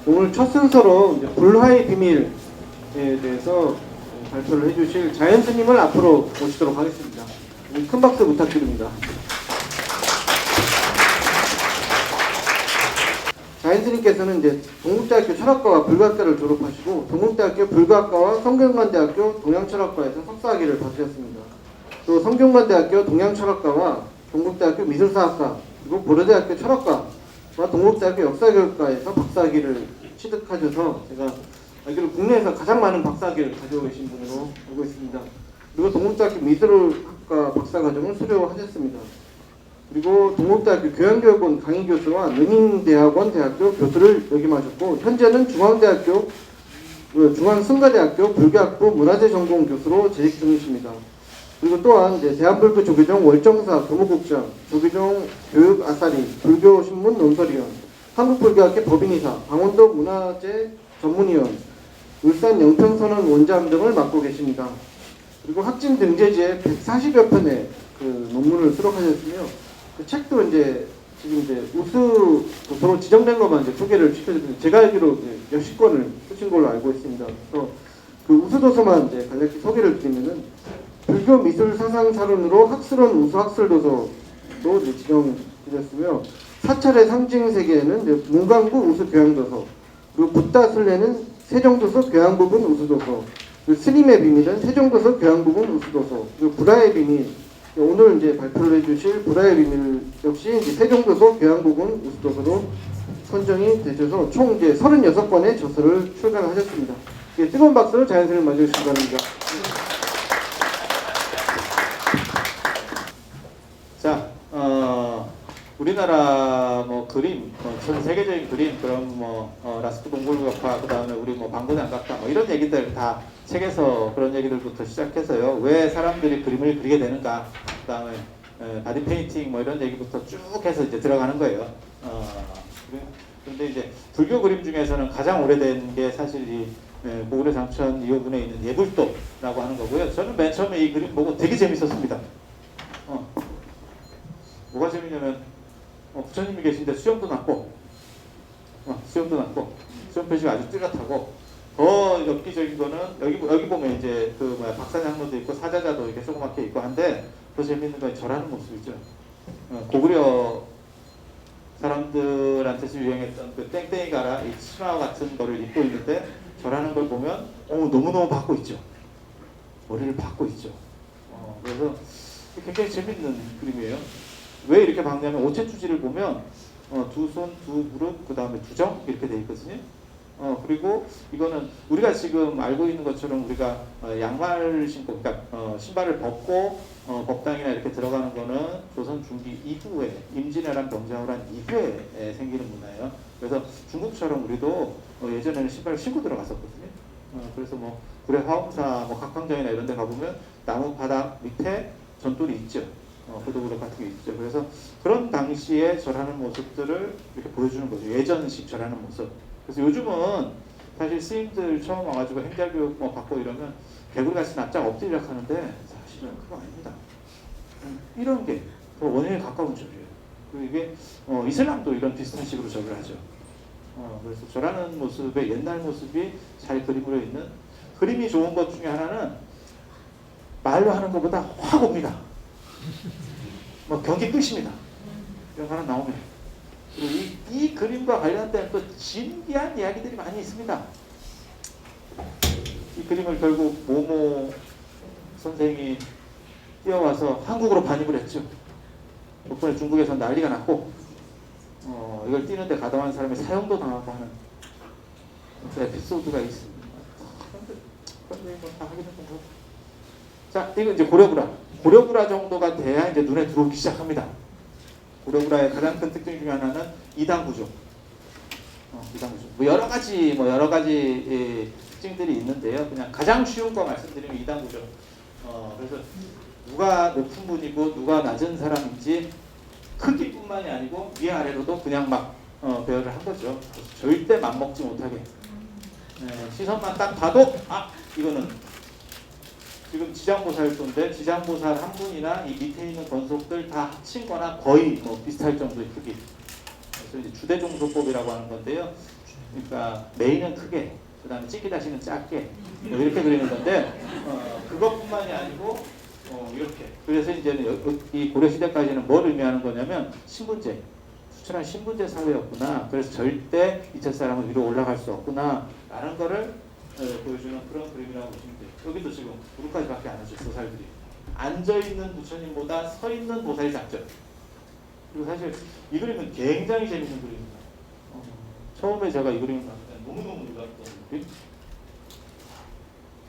오늘 첫 순서로 이제 불화의 비밀에 대해서 발표를 해주실 자연스님을 앞으로 모시도록 하겠습니다. 큰 박수 부탁드립니다. 자연스님께서는 이제 동국대학교 철학과와 불교학과를 졸업하시고 동국대학교 불교학과와 성균관대학교 동양철학과에서 석사학위를 받으셨습니다. 또 성균관대학교 동양철학과와 동국대학교 미술사학과 그리고 고려대학교 철학과와 동국대학교 역사교육과에서 박사학위를 취득하셔서 제가 알기로 국내에서 가장 많은 박사학위를 가지고 계신 분으로 알고 있습니다. 그리고 동국대학교 미술학과 박사과정을 수료하셨습니다. 그리고 동국대학교 교양교육원 강의교수와 능인대학원 대학교 교수를 역임하셨고 현재는 중앙승가대학교 불교학부 문화재 전공 교수로 재직 중이십니다. 그리고 또한 이제 대한불교 조계종 월정사 교무국장, 조계종 교육아싸리, 불교신문 논설위원, 한국불교학회 법인이사, 강원도 문화재 전문위원, 울산 영평선언 원장 등을 맡고 계십니다. 그리고 학진 등재지에 140여 편의 그 논문을 수록하셨으며 그 책도 이제 지금 이제 우수 도서로 지정된 것만 이제 소개를 시켜드리는데 제가 알기로 몇십 권을 쓰신 걸로 알고 있습니다. 그래서 그 우수 도서만 이제 간략히 소개를 드리면은 불교 미술 사상 사론으로 학술원 우수 학술 도서로 이제 지정되셨으며 사찰의 상징 세계에는 문광부 우수 교양 도서, 그리고 붓다 순례는 세종도서 교양 부분 우수 도서, 그리고 스님의 비밀은 세종도서 교양 부분 우수 도서, 그리고 불화의 비밀 오늘 이제 발표를 해주실 불화의 비밀 역시 이제 세종도서 교양 부분 우수 도서로 선정이 되셔서 총 이제 36권의 저서를 출간하셨습니다. 뜨거운 박수로 자연스레 맞아주시기 바랍니다. 자, 우리나라 뭐 그림, 전 세계적인 그림, 그럼 라스트 몽골극화, 그 다음에 우리 방구장각화 이런 얘기들 다 책에서 그런 얘기들부터 시작해서요. 왜 사람들이 그림을 그리게 되는가, 그 다음에 바디 페인팅 이런 얘기부터 쭉 해서 이제 들어가는 거예요. 그런데 이제 불교 그림 중에서는 가장 오래된 게 사실 이 고구려 장천 이호군에 있는 예불도라고 하는 거고요. 저는 맨 처음에 이 그림 보고 되게 재밌었습니다. 뭐가 재밌냐면 부처님이 계신데 수염도 났고 수염 표시가 아주 뚜렷하고 더 엽기적인 거는 여기 보면 이제 박사장로도 있고 사자자도 이렇게 조그맣게 있고 한데 더 재밌는 건 절하는 모습이죠. 고구려 사람들한테서 유행했던 그 땡땡이 가라 이 치마 같은 거를 입고 있는데 절하는 걸 보면 너무너무 받고 있죠. 머리를 박고 있죠. 그래서 굉장히 재밌는 그림이에요. 왜 이렇게 박냐면 오체투지를 보면 두 손, 두 무릎, 그 다음에 두 정 이렇게 돼 있거든요. 그리고 이거는 우리가 지금 알고 있는 것처럼 우리가 양말 신고, 그러니까 신발을 벗고 법당이나 이렇게 들어가는 거는 조선 중기 이후에 임진왜란 병자호란 이후에 생기는 문화예요. 그래서 중국처럼 우리도 예전에는 신발을 신고 들어갔었거든요. 그래서 구례 화엄사, 각황장이나 이런 데 가보면 나무 바닥 밑에 전돌이 있죠. 고도구력 같은 게 있죠. 그래서 그런 당시에 절하는 모습들을 이렇게 보여주는 거죠. 예전식 절하는 모습. 그래서 요즘은 사실 스님들 처음 와가지고 행자교육 받고 이러면 개구리같이 납작 엎드리려 하는데 사실은 그거 아닙니다. 이런 게 더 원인에 가까운 절이에요. 그리고 이게 이슬람도 이런 비슷한 식으로 절을 하죠. 그래서 절하는 모습의 옛날 모습이 잘 그림으로 있는 그림이 좋은 것 중에 하나는 말로 하는 것보다 확 옵니다. 경기 끝입니다. 이런 거 하나 나오면. 그리고 이 그림과 관련된 또 신기한 이야기들이 많이 있습니다. 이 그림을 결국 모모 선생이 뛰어와서 한국으로 반입을 했죠. 덕분에 중국에서 난리가 났고 이걸 띄는데 가담한 사람이 사형도 당하고 하는 에피소드가 있습니다. 그런데 다 하기는 좀. 자, 이건 이제 고려불화 정도가 돼야 이제 눈에 들어오기 시작합니다. 고려불화의 가장 큰 특징 중에 하나는 이단 구조. 이단 구조. 여러 가지 특징들이 있는데요. 그냥 가장 쉬운 거 말씀드리면 이단 구조. 그래서 누가 높은 분이고 누가 낮은 사람인지 크기뿐만이 아니고 위아래로도 그냥 배열을 한 거죠. 절대 맘먹지 못하게. 시선만 딱 봐도 이거는 지금 지장보살도인데 지장보살 한 분이나 이 밑에 있는 권속들 다 합친 거나 거의 비슷할 정도의 크기. 그래서 이제 주대종소법이라고 하는 건데요. 그러니까 메인은 크게, 그 다음에 찍기다시는 작게 뭐 이렇게 그리는 건데 그것뿐만이 아니고 이렇게. 그래서 이제는 이 고려 시대까지는 뭘 의미하는 거냐면 신분제, 수출한 신분제 사회였구나. 그래서 절대 이철 사람은 위로 올라갈 수 없구나 라는 거를 보여주는 그런 그림이라고 보시면 돼요. 여기도 지금 무릎까지밖에 안 하죠. 보살들이 앉아있는 부처님보다 서있는 보살이 작죠. 그리고 사실 이 그림은 굉장히 재밌는 그림입니다. 처음에 제가 이 그림을 봤을 때 너무너무 놀랐던 그림.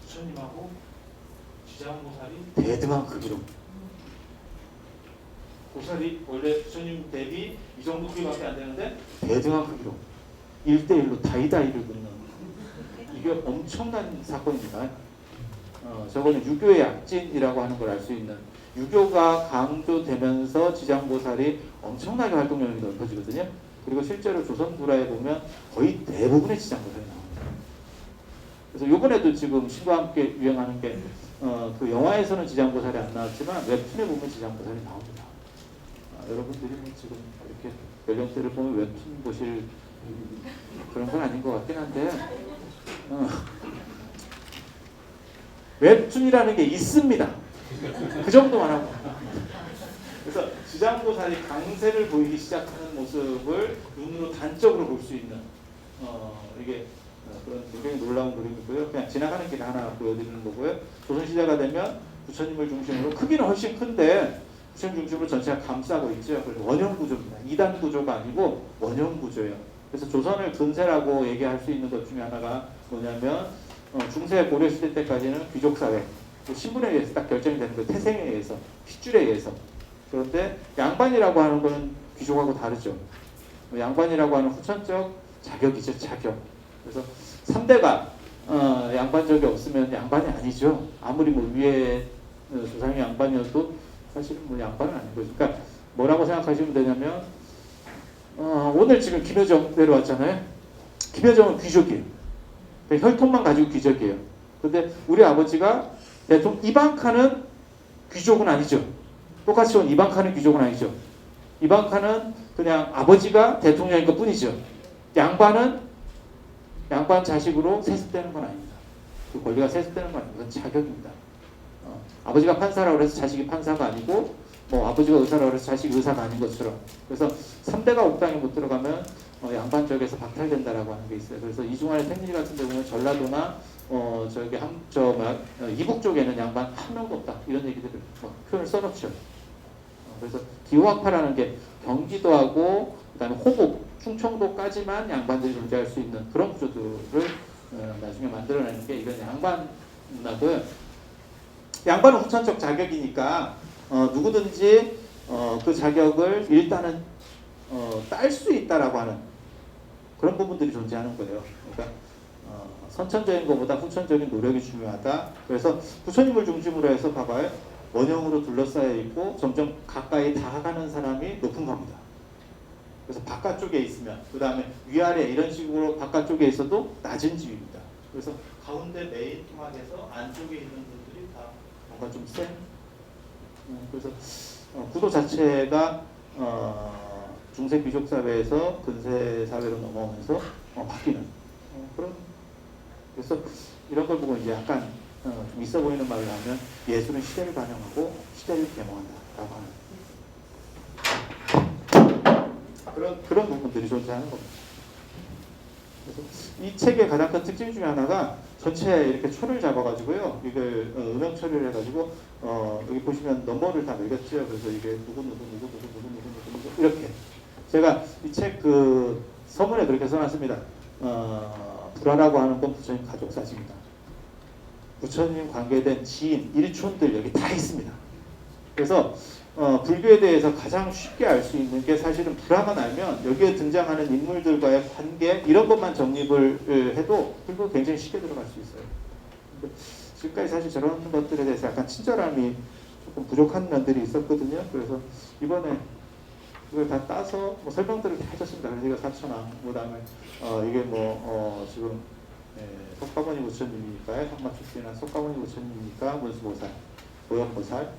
부처님하고 지장보살이 대등한 크기로. 보살이 원래 부처님 대비 이 정도 크기밖에 안 되는데 대등한 크기로 1대1로 다이다이를 긋는, 이게 엄청난 사건입니다. 저거는 유교의 약진이라고 하는 걸 알 수 있는, 유교가 강조되면서 지장보살이 엄청나게 활동력이 넓어지거든요. 그리고 실제로 조선 불화에 보면 거의 대부분의 지장보살이 나옵니다. 그래서 요번에도 지금 신과 함께 유행하는 게 그 영화에서는 지장보살이 안 나왔지만 웹툰에 보면 지장보살이 나옵니다. 여러분들이 뭐 지금 이렇게 연령대를 보면 웹툰 보실 그런 건 아닌 것 같긴 한데 웹툰이라는 게 있습니다. 그 정도만 하고. 그래서 지장보살이 강세를 보이기 시작하는 모습을 눈으로 단적으로 볼 수 있는 이게 그런 굉장히 놀라운 그림이고요. 그냥 지나가는 길 하나 보여드리는 거고요. 조선시대가 되면 부처님을 중심으로, 크기는 훨씬 큰데 부처님 중심으로 전체가 감싸고 있죠. 그래서 원형 구조입니다. 2단 구조가 아니고 원형 구조예요. 그래서 조선을 근세라고 얘기할 수 있는 것 중에 하나가 뭐냐면 중세 고려 시대 때까지는 귀족 사회, 신분에 의해서 딱 결정이 되는 거예요. 태생에 의해서, 핏줄에 의해서. 그런데 양반이라고 하는 거는 귀족하고 다르죠. 양반이라고 하는 후천적 자격이죠. 자격. 그래서 3대가 양반적이 없으면 양반이 아니죠. 아무리 뭐 위에 조상이 양반이어도 사실은 뭐 양반은 아닌 거죠. 그러니까 뭐라고 생각하시면 되냐면 오늘 지금 김여정 내려왔잖아요. 김여정은 귀족이에요. 혈통만 가지고 귀족이에요. 근데 우리 아버지가 대통령, 이방카는 귀족은 아니죠. 똑같이 온 이방카는 귀족은 아니죠. 이방카는 그냥 아버지가 대통령인 것 뿐이죠. 양반은 양반 자식으로 세습되는 건 아닙니다. 그 권리가 세습되는 건 아닙니다. 그건 자격입니다. 아버지가 판사라고 해서 자식이 판사가 아니고, 뭐 아버지가 의사라고 해서 자식이 의사가 아닌 것처럼. 그래서 3대가 옥당에 못 들어가면 양반 쪽에서 박탈된다라고 하는 게 있어요. 그래서 이중환의 택리 같은 데 보면 전라도나 저기 이북 쪽에는 양반 한 명도 없다, 이런 얘기들을 표현을 써놓죠. 그래서 기호학파라는 게 경기도하고 그다음에 호국, 충청도까지만 양반들이 존재할 수 있는 그런 구조들을 나중에 만들어내는 게 이건 양반 문화고요. 양반은 후천적 자격이니까 누구든지 그 자격을 일단은 딸 수 있다라고 하는 그런 부분들이 존재하는 거예요. 그러니까 선천적인 것보다 후천적인 노력이 중요하다. 그래서 부처님을 중심으로 해서 봐봐요. 원형으로 둘러싸여 있고 점점 가까이 다가가는 사람이 높은 겁니다. 그래서 바깥쪽에 있으면, 그 다음에 위아래 이런 식으로 바깥쪽에 있어도 낮은 지위입니다. 그래서 가운데 메인 토막에서 안쪽에 있는 분들이 다 뭔가 좀 센. 그래서 구도 자체가 중세 귀족 사회에서 근세 사회로 넘어오면서 바뀌는 그런. 그래서 이런 걸 보고 이제 약간 좀 있어 보이는 말을 하면 예술은 시대를 반영하고 시대를 계몽한다라고 하는 그런 부분들이 존재하는 겁니다. 그래서 이 책의 가장 큰 특징 중에 하나가 전체 이렇게 초를 잡아가지고요, 이걸 음영 처리를 해가지고 여기 보시면 넘버를 다 매겼죠. 그래서 이게 누구 이렇게 제가 이 책 그 서문에 그렇게 써놨습니다. 불화라고 하는 건 부처님 가족 사지입니다. 부처님 관계된 지인, 일촌들 여기 다 있습니다. 그래서 불교에 대해서 가장 쉽게 알 수 있는 게 사실은 불화만 알면 여기에 등장하는 인물들과의 관계 이런 것만 정립을 해도 불교 굉장히 쉽게 들어갈 수 있어요. 지금까지 사실 저런 것들에 대해서 약간 친절함이 조금 부족한 면들이 있었거든요. 그래서 이번에 이걸 다 따서 뭐 설명들을 다 해줬습니다. 그래서 이거 4,000원, 그 다음에 이게 지금 석가모니 부처님이니까요. 상마출신한 석가모니 부처님이니까 문수보살, 보현보살,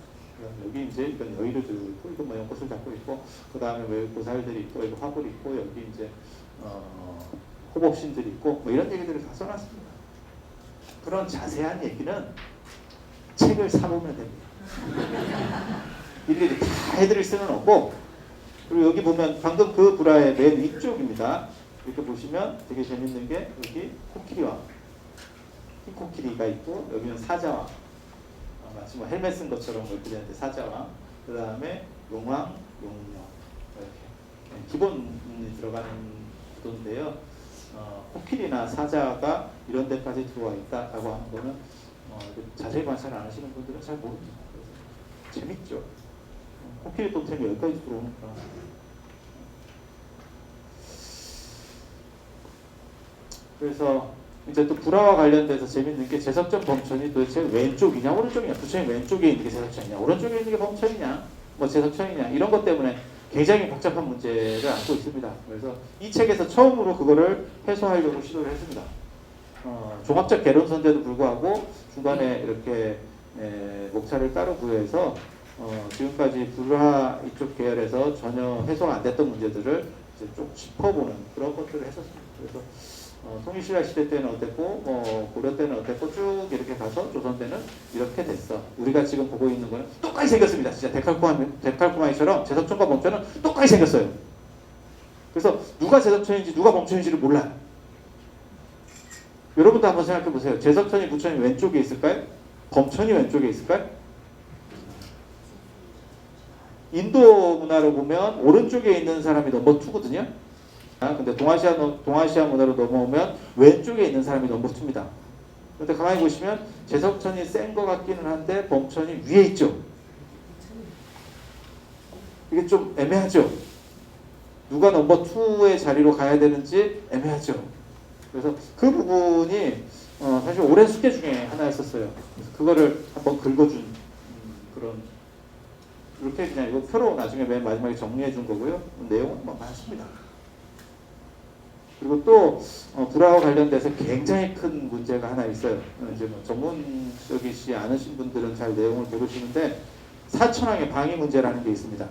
여기 이제 이건 여의도 들고 이거 뭐 연꽃을 잡고 있고, 그 다음에 왜 보살들이 있고, 이거 화불이 있고, 여기 이제 호법신들이 있고 뭐 이런 얘기들을 다 써놨습니다. 그런 자세한 얘기는 책을 사보면 됩니다. 일일이 다 해드릴 수는 없고, 그리고 여기 보면 방금 그 불화의 맨 위쪽입니다. 이렇게 보시면 되게 재밌는 게 여기 코끼리와 흰코끼리가 있고, 여기는 사자왕, 마치 뭐 헬멧 쓴 것처럼 이렇게 되는데 사자왕, 그 다음에 용왕, 용녀, 이렇게 기본이 들어가는 구도인데요. 코끼리나 사자가 이런 데까지 들어와 있다라고 하는 거는 자세히 관찰 안 하시는 분들은 잘 모릅니다. 그래서 재밌죠. 코끼리 똥템이 여기까지 들어오니까. 그래서 이제 또 불화와 관련돼서 재밌는 게 제석전 범천이 도대체 왼쪽이냐 오른쪽이냐, 부처님 왼쪽에 있는 게 제석천이냐 오른쪽에 있는 게 범천이냐 뭐 제석천이냐 이런 것 때문에 굉장히 복잡한 문제를 안고 있습니다. 그래서 이 책에서 처음으로 그거를 해소하려고 시도를 했습니다. 종합적 개론서인데도 불구하고 중간에 이렇게 목차를 따로 구해서 지금까지 불화 이쪽 계열에서 전혀 해소가 안 됐던 문제들을 이제 쭉 짚어보는 그런 것들을 했었습니다. 그래서 통일신라 시대 때는 어땠고 고려 때는 어땠고 쭉 이렇게 가서 조선 때는 이렇게 됐어. 우리가 지금 보고 있는 거는 똑같이 생겼습니다. 진짜 데칼코마니처럼 제석천과 범천은 똑같이 생겼어요. 그래서 누가 제석천인지 누가 범천인지를 몰라요. 여러분도 한번 생각해 보세요. 제석천이 부천이 왼쪽에 있을까요? 범천이 왼쪽에 있을까요? 인도 문화로 보면 오른쪽에 있는 사람이 넘버 2거든요. 근데 동아시아 문화로 넘어오면 왼쪽에 있는 사람이 넘버 2입니다. 그런데 가만히 보시면 제석천이 센 것 같기는 한데 범천이 위에 있죠. 이게 좀 애매하죠. 누가 넘버 2의 자리로 가야 되는지 애매하죠. 그래서 그 부분이 사실 오랜 숙제 중에 하나였었어요. 그래서 그거를 한번 긁어준 그런, 이렇게 그냥 이거 표로 나중에 맨 마지막에 정리해 준 거고요. 내용은 뭐 많습니다. 그리고 또 불화와 관련돼서 굉장히 큰 문제가 하나 있어요. 이제 뭐 전문적이시 않으신 분들은 잘 내용을 모르시는데 사천왕의 방위 문제라는 게 있습니다.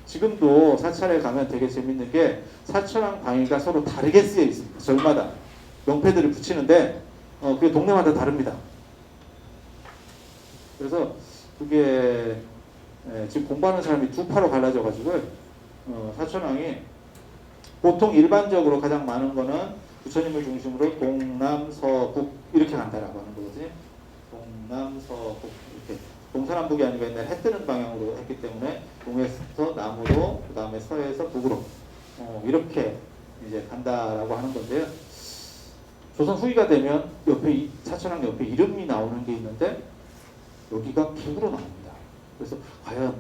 지금도 사찰에 가면 되게 재밌는 게 사천왕 방위가 서로 다르게 쓰여 있습니다. 절마다 명패들을 붙이는데 그게 동네마다 다릅니다. 그래서 그게 지금 공부하는 사람이 두 파로 갈라져가지고 사천왕이 보통 일반적으로 가장 많은 거는 부처님을 중심으로 동남, 서북 이렇게 간다라고 하는 거거든요. 동남, 서북 이렇게. 동서남북이 아니고 옛날에 해 뜨는 방향으로 했기 때문에 동에서 남으로, 그 다음에 서에서 북으로 이렇게 이제 간다라고 하는 건데요. 조선 후기가 되면 옆에 사천왕 옆에 이름이 나오는 게 있는데 여기가 북으로 나옵니다. 그래서 과연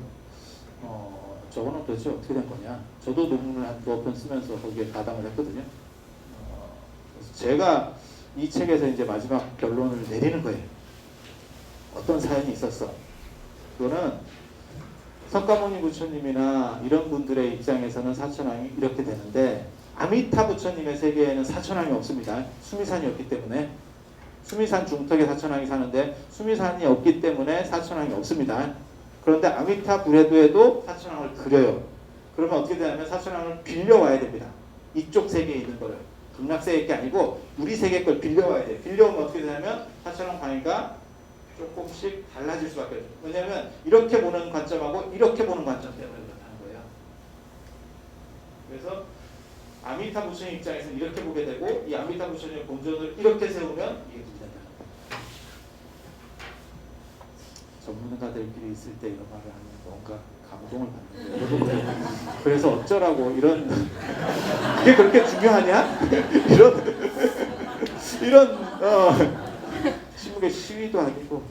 저거는 도대체 어떻게 된 거냐. 저도 논문을 한 2편 쓰면서 거기에 가담을 했거든요. 그래서 제가 이 책에서 이제 마지막 결론을 내리는 거예요. 어떤 사연이 있었어. 그거는 석가모니 부처님이나 이런 분들의 입장에서는 사천왕이 이렇게 되는데 아미타 부처님의 세계에는 사천왕이 없습니다. 수미산이 없기 때문에. 수미산 중턱에 사천왕이 사는데 수미산이 없기 때문에 사천왕이 없습니다. 그런데 아미타 불회도에도 사천왕을 그려요. 그러면 어떻게 되냐면 사천왕을 빌려와야 됩니다. 이쪽 세계에 있는 거를. 극락세계 게 아니고 우리 세계 걸 빌려와야 돼요. 빌려오면 어떻게 되냐면 사천왕 방위가 조금씩 달라질 수밖에 없어요. 왜냐하면 이렇게 보는 관점하고 이렇게 보는 관점 때문에 그렇다는 거예요. 그래서 아미타 부처님 입장에서는 이렇게 보게 되고 이 아미타 부처님의 본尊을 이렇게 세우면 이게 문제다. 전문가들끼리 있을 때 이런 말을 하면 뭔가 감동을 받는 거예요. 그래서 어쩌라고 이런 이게 그렇게 중요하냐? 이런 시국의 시위도 아니고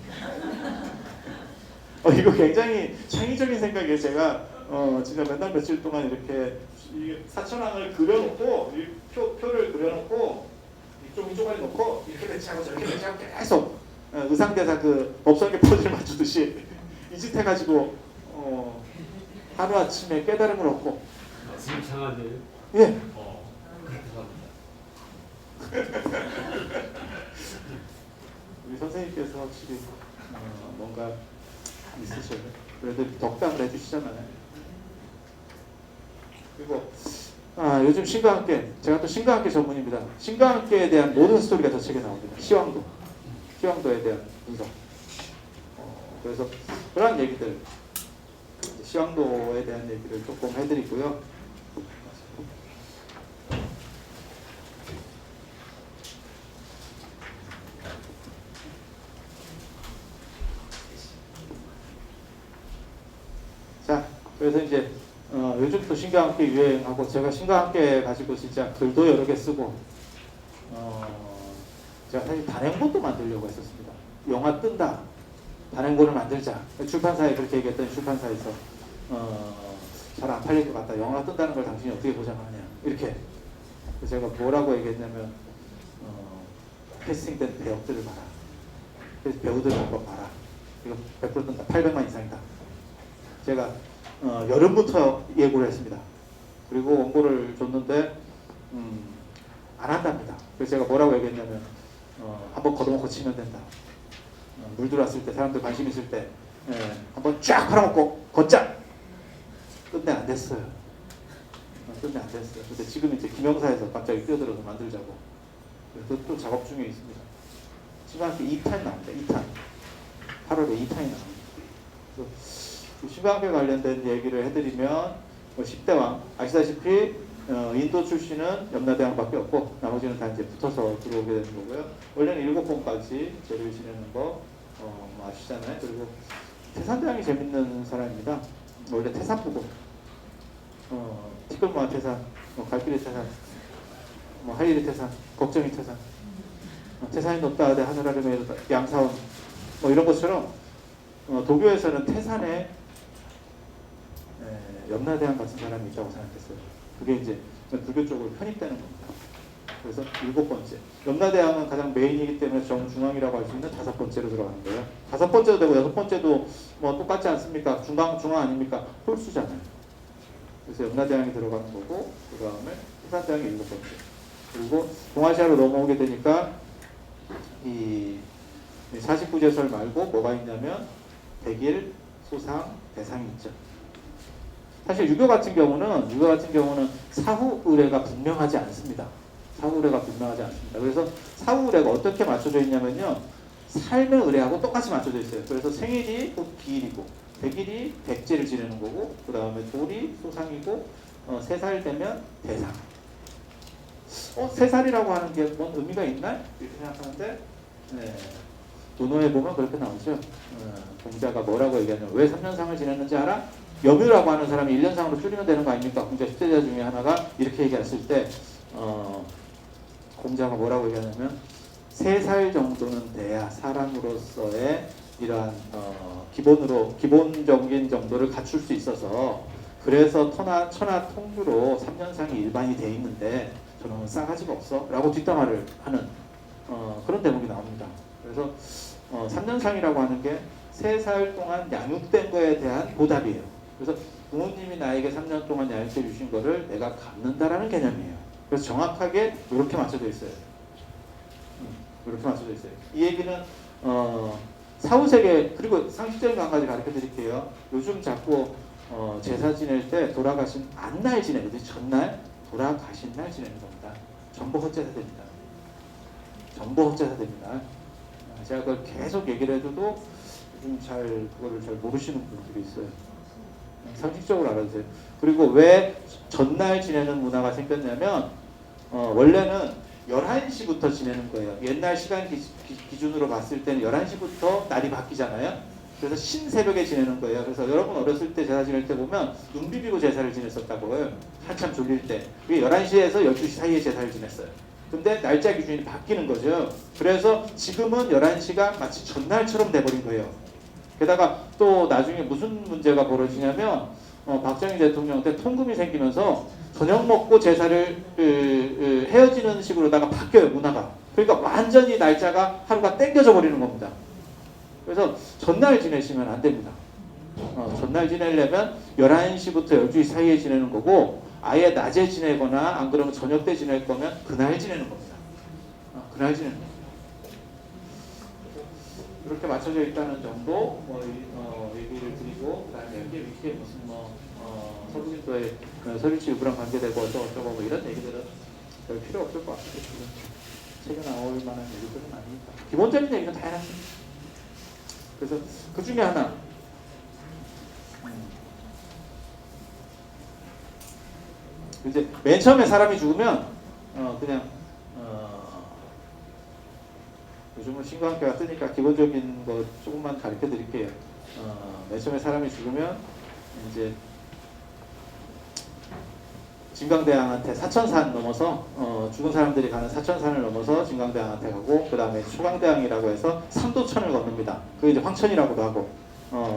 이거 굉장히 창의적인 생각이에요. 제가 진짜 맨날 며칠 동안 이렇게 사천왕을 그려놓고 표를 그려놓고 이쪽 쪼가리 놓고 이렇게 배치하고 저렇게 배치하고 계속 의상대사 그 법성계 포즈를 맞추듯이 이 짓 해가지고 하루아침에 깨달음을 얻고. 지금 장하세요? 예. 우리 선생님께서 확실히 뭔가 있으셔요. 그래도 덕담을 해주시잖아요. 그리고 요즘 신과 함께, 제가 또 신과 함께 전문입니다. 신과 함께에 대한 모든 스토리가 저 책에 나옵니다. 시황도에 대한 분석. 그래서 그런 얘기들, 시황도에 대한 얘기를 조금 해드리고요. 자, 그래서 이제 요즘 또 신과 함께 유행하고, 제가 신과 함께 가지고 진짜 글도 여러 개 쓰고, 제가 사실 단행본도 만들려고 했었습니다. 영화 뜬다, 단행본을 만들자. 출판사에 그렇게 얘기했더니 출판사에서 잘 안 팔릴 것 같다. 영화가 뜬다는 걸 당신이 어떻게 보장하냐. 이렇게. 그래서 제가 뭐라고 얘기했냐면 캐스팅된 배역들을 봐라. 그래서 배우들을 한번 봐라. 이거 100% 뜬다. 800만 이상이다. 제가 여름부터 예고를 했습니다. 그리고 원고를 줬는데 안 한답니다. 그래서 제가 뭐라고 얘기했냐면 한번 걷어먹고 치면 된다. 물 들어왔을 때, 사람들 관심 있을 때 한번 쫙 팔아먹고 걷자. 끝내 안 됐어요. 끝내 안 됐어요. 근데 지금 이제 김영사에서 갑자기 뛰어들어서 만들자고. 그래서 또 작업 중에 있습니다. 지금 한 2탄 나옵니다. 2탄. 8월에 2탄이 나옵니다. 신과학에 관련된 얘기를 해드리면 10대왕 아시다시피 인도 출신은 염라대왕밖에 없고 나머지는 다 이제 붙어서 들어오게 되는 거고요. 원래는 7번까지 제를 지내는 거 아시잖아요. 그리고 태산대왕이 재밌는 사람입니다. 원래 태산부고 티끌모아 태산, 갈피리 태산, 하이리 태산, 걱정이 태산, 태산이 높다 하되 하늘 아래에 양사원 이런 것처럼 도교에서는 태산에 염라대왕 같은 사람이 있다고 생각했어요. 그게 이제 불교 쪽으로 편입되는 겁니다. 그래서 7번째. 염라대왕은 가장 메인이기 때문에 정중앙이라고 할 수 있는 5번째로 들어가는 거예요. 5번째도 되고 6번째도 똑같지 않습니까? 중앙 아닙니까? 홀수잖아요. 그래서 염라대왕이 들어가는 거고, 그 다음에 태산대왕이 7번째. 그리고 동아시아로 넘어오게 되니까 이 49제설 말고 뭐가 있냐면 백일, 소상, 대상이 있죠. 사실 유교 같은 경우는 사후 의례가 분명하지 않습니다. 그래서 사후 의례가 어떻게 맞춰져 있냐면요, 삶의 의례하고 똑같이 맞춰져 있어요. 그래서 생일이 곧 기일이고, 백일이 백제를 지내는 거고, 그 다음에 돌이 소상이고, 3살 되면 대상. 3살이라고 하는 게 뭔 의미가 있나? 이렇게 생각하는데, 논어에 보면 그렇게 나오죠. 공자가 뭐라고 얘기하냐면, 왜 3년상을 지냈는지 알아? 염유라고 하는 사람이 1년상으로 줄이면 되는 거 아닙니까? 공자 10대자 중에 하나가 이렇게 얘기했을 때 공자가 뭐라고 얘기하냐면 3살 정도는 돼야 사람으로서의 이러한 기본적인 정도를 갖출 수 있어서, 그래서 천하 통규로 3년상이 일반이 돼 있는데 저놈은 싸가지가 없어 라고 뒷담화를 하는 그런 대목이 나옵니다. 그래서 3년상이라고 하는 게 3살 동안 양육된 거에 대한 보답이에요. 그래서 부모님이 나에게 3년 동안 양육해 주신 거를 내가 갚는다라는 개념이에요. 그래서 정확하게 이렇게 맞춰져 있어요. 이 얘기는 사후세계, 그리고 상식적인 거 한 가지 가르쳐 드릴게요. 요즘 자꾸 제사 지낼 때 돌아가신 안날 지내거든요. 전날 돌아가신 날 지내는 겁니다. 전부 헛제사 됩니다. 제가 그걸 계속 얘기를 해줘도 요즘 그거를 잘 모르시는 분들이 있어요. 상식적으로 알아주세요. 그리고 왜 전날 지내는 문화가 생겼냐면 원래는 11시부터 지내는 거예요. 옛날 시간 기준으로 봤을 때는 11시부터 날이 바뀌잖아요. 그래서 신새벽에 지내는 거예요. 그래서 여러분 어렸을 때 제사 지낼 때 보면 눈 비비고 제사를 지냈었다고요. 한참 졸릴 때. 그게 11시에서 12시 사이에 제사를 지냈어요. 근데 날짜 기준이 바뀌는 거죠. 그래서 지금은 11시가 마치 전날처럼 돼버린 거예요. 게다가 또 나중에 무슨 문제가 벌어지냐면 박정희 대통령 때 통금이 생기면서 저녁 먹고 제사를 헤어지는 식으로다가 바뀌어요, 문화가. 그러니까 완전히 날짜가 하루가 땡겨져 버리는 겁니다. 그래서 전날 지내시면 안 됩니다. 전날 지내려면 11시부터 12시 사이에 지내는 거고, 아예 낮에 지내거나 안 그러면 저녁 때 지낼 거면 그날 지내는 겁니다. 그날 지내는 겁니다. 그렇게 맞춰져 있다는 정도 얘기를 드리고, 그다음에 이게 무슨 서부진도에 서울시 일부랑 관계되고 어쩌고 뭐 이런 얘기들은 별 필요 없을 것 같아요. 책에 나올 만한 얘기들은 아니니까. 기본적인 얘기는 다 해놨습니다. 그래서 그 중에 하나 이제 맨 처음에 사람이 죽으면 그냥 요즘은 신과학계가 뜨니까 기본적인 거 조금만 가르쳐 드릴게요. 맨 처음에 사람이 죽으면 이제 진강대왕한테 사천산 넘어서 죽은 사람들이 가는 사천산을 넘어서 진강대왕한테 가고 그 다음에 초강대왕이라고 해서 삼도천을 건넙니다. 그게 이제 황천이라고도 하고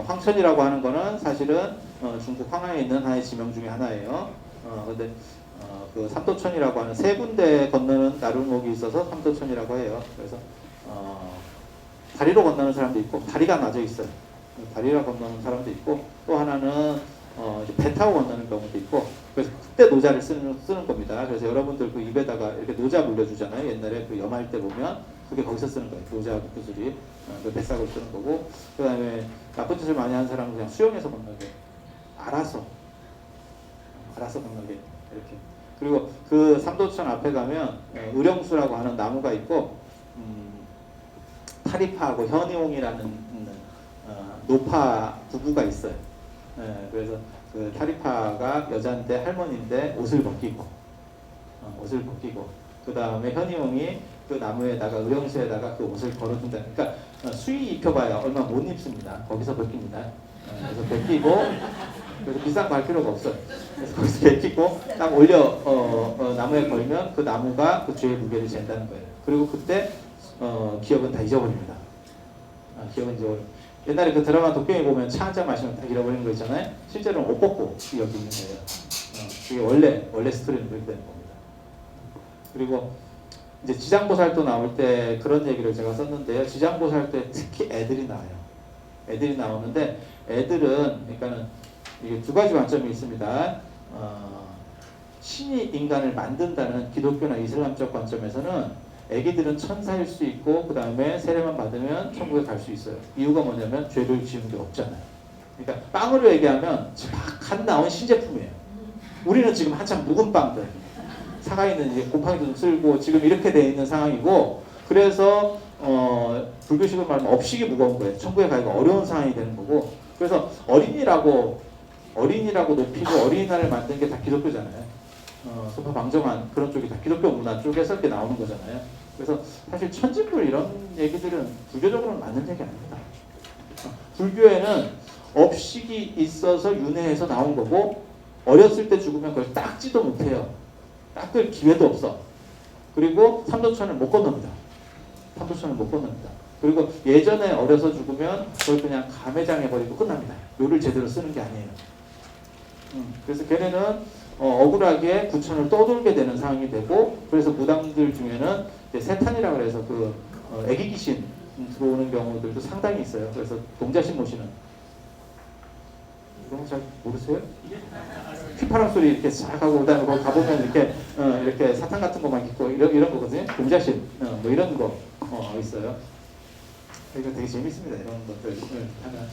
황천이라고 하는 거는 사실은 중국 황하에 있는 하나의 지명 중에 하나예요. 근데 그 삼도천이라고 하는 세 군데 건너는 나루목이 있어서 삼도천이라고 해요. 그래서 다리로 건너는 사람도 있고 다리가 놔져 있어요. 다리로 건너는 사람도 있고 또 하나는 이제 배 타고 건너는 경우도 있고 그래서 그때 노자를 쓰는 겁니다. 그래서 여러분들 그 입에다가 이렇게 노자 물려주잖아요. 옛날에 그 염할 때 보면 그게 거기서 쓰는 거예요. 노자 구슬이 그 뱃삭을 쓰는 거고 그 다음에 나쁜 짓을 많이 하는 사람은 그냥 수영해서 건너게 알아서 건너게 이렇게. 그리고 그 삼도천 앞에 가면 의령수라고 하는 나무가 있고 타리파하고 현이홍이라는 노파 부부가 있어요. 그래서 그 타리파가 여자인데 할머니인데 옷을 벗기고 그 다음에 현이홍이 그 나무에다가 의령수에다가 그 옷을 걸어준다. 그러니까 수의 입혀봐야 얼마 못 입습니다. 거기서 벗깁니다. 그래서 벗기고 그래서 비싼 거 할 필요가 없어요. 그래서 거기서 벗기고 딱 올려 나무에 걸면 그 나무가 그 죄의 무게를 잰다는 거예요. 그리고 그때 기억은 다 잊어버립니다. 기억은 잊어버립니다. 옛날에 그 드라마 도깨비 보면 차 한잔 마시면 다 잃어버리는 거 있잖아요. 실제로는 옷 벗고 여기 있는 거예요. 그게 원래 스토리는 그렇게 되는 겁니다. 그리고 이제 지장보살도 나올 때 그런 얘기를 제가 썼는데요. 지장보살 때 특히 애들이 나와요. 애들이 나오는데 애들은 그러니까는 이게 두 가지 관점이 있습니다. 신이 인간을 만든다는 기독교나 이슬람적 관점에서는 애기들은 천사일 수 있고 그 다음에 세례만 받으면 천국에 갈 수 있어요. 이유가 뭐냐면 죄를 지은 게 없잖아요. 그러니까 빵으로 얘기하면 갓 나온 신제품이에요. 우리는 지금 한참 묵은 빵들 사가있는 이제 곰팡이도 좀 쓸고 지금 이렇게 돼 있는 상황이고 그래서 불교식으로 말하면 업식이 무거운 거예요. 천국에 가기가 어려운 상황이 되는 거고 그래서 어린이라고 높이고 어린이날을 만든 게 다 기독교잖아요. 소파 방정한 그런 쪽이 다 기독교 문화 쪽에서 이렇게 나오는 거잖아요. 그래서 사실 천진불 이런 얘기들은 불교적으로는 맞는 얘기 아닙니다. 불교에는 업식이 있어서 윤회해서 나온 거고 어렸을 때 죽으면 그걸 닦지도 못해요. 닦을 기회도 없어. 그리고 삼도천을 못 건넙니다. 그리고 예전에 어려서 죽으면 그걸 그냥 감회장해버리고 끝납니다. 묘를 제대로 쓰는 게 아니에요. 그래서 걔네는 억울하게 구천을 떠돌게 되는 상황이 되고 그래서 무당들 중에는 세탄이라고 해서 그 애기 귀신 들어오는 경우들도 상당히 있어요. 그래서 동자신 모시는 그런 거 잘 모르세요? 휘파람 소리 이렇게 싹 하고 그다음에 거기 가보면 이렇게 사탕 같은 거만 있고 이런 거거든요. 동자신 뭐 이런 거 있어요. 이거 되게 재밌습니다. 이런 것들 하면.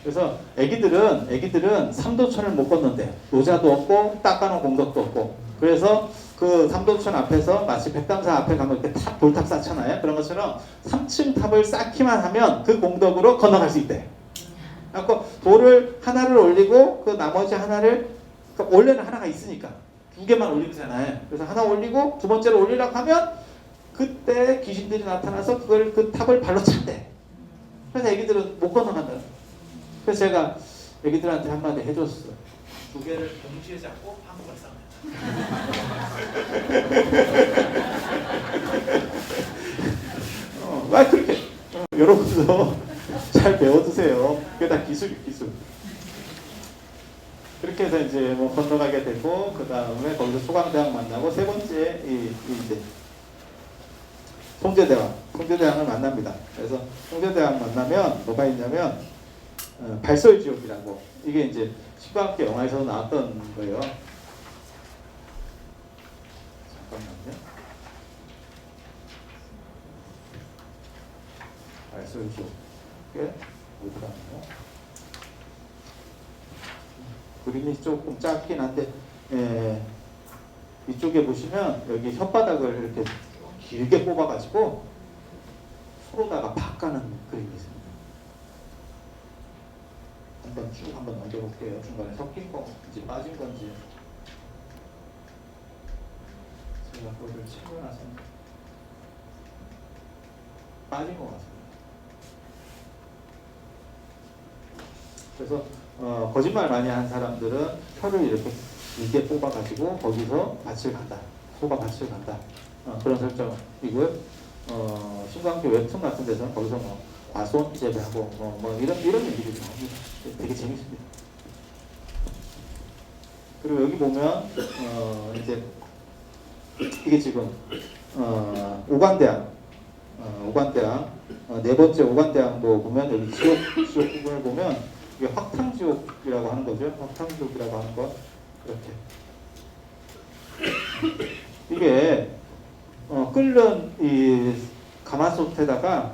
그래서 애기들은 삼도천을 못 건넌대요. 노자도 없고 닦아놓은 공덕도 없고. 그래서 그 삼도천 앞에서 마치 백담사 앞에 가면 이렇게 돌탑 쌓잖아요. 그런 것처럼 3층 탑을 쌓기만 하면 그 공덕으로 건너갈 수 있대. 그래서 돌을 하나를 올리고 그 나머지 하나를 그러니까 원래는 하나가 있으니까 두 개만 올리면 되잖아요. 그래서 하나 올리고 두 번째로 올리려고 하면 그때 귀신들이 나타나서 그 탑을 발로 찬대. 그래서 애기들은 못 건너간다. 그래서 제가 애기들한테 한마디 해줬어요. 두 개를 동시에 잡고 한국을 싸워요. 왜 그렇게 여러분도 잘 배워두세요. 그게 다 기술. 그렇게 해서 이제 뭐 건너가게 되고 그 다음에 거기서 소강대왕 만나고 세 번째 이제 송제대왕을 만납니다. 그래서 송제대왕 만나면 뭐가 있냐면 발설지옥이라고 이게 이제 신과학계 영화에서 나왔던 거예요. 잠깐만요. 발설지옥 이게 어디가 나요? 그림이 조금 작긴 한데 이쪽에 보시면 여기 혓바닥을 이렇게 길게 뽑아가지고 소로다가 바꿔는 그림이 있습니다. 한번 쭉 한번 넘겨볼게요. 중간에 섞인 건지 빠진 건지. 제가 그거를 치고 나서 빠진 것 같습니다. 그래서 거짓말 많이 한 사람들은 혀를 이렇게 길게 뽑아가지고 거기서 밭을 간다. 소가 밭을 간다. 그런 설정이고요. 신광교 웹툰 같은 데서는 거기서 뭐 과수원 재배하고 뭐 이런 얘기들이 나옵니다. 되게 재밌습니다. 그리고 여기 보면 이제 이게 지금 오관대왕 네 번째 오관대왕도 보면 여기 지옥 부분을 보면 이게 확탕지옥이라고 하는 거죠. 확탕지옥이라고 하는 거 이렇게 이게 끓는 이 가마솥에다가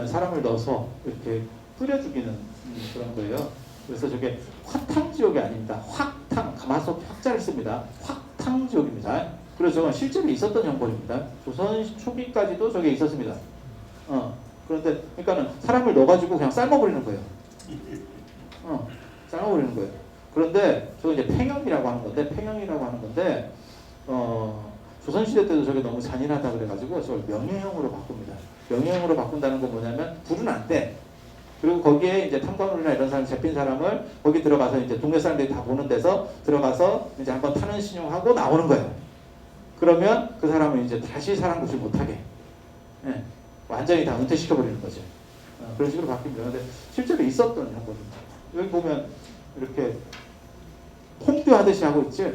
사람을 넣어서 이렇게 끓여 죽이는 그런 거예요. 그래서 저게 화탕지옥이 아닙니다. 확탕, 가마솥 확자를 씁니다. 확탕지옥입니다. 그래서 저건 실제로 있었던 정보입니다. 조선 초기까지도 저게 있었습니다. 그런데 그러니까는 사람을 넣어가지고 그냥 삶아버리는 거예요. 삶아버리는 거예요. 그런데 저거 이제 팽형이라고 하는 건데, 조선시대 때도 저게 너무 잔인하다 그래가지고 저걸 명예형으로 바꿉니다. 명예형으로 바꾼다는 건 뭐냐면 불은 안 돼. 그리고 거기에 이제 탐관오리나 이런 사람 잡힌 사람을 거기 들어가서 이제 동네 사람들이 다 보는 데서 들어가서 이제 한번 타는 신용하고 나오는 거예요. 그러면 그 사람은 이제 다시 사람 구실 못하게 완전히 다 은퇴시켜 버리는 거죠. 그런 식으로 바뀝니다. 근데 실제로 있었던 형법입니다. 여기 보면 이렇게 홍두 하듯이 하고 있지.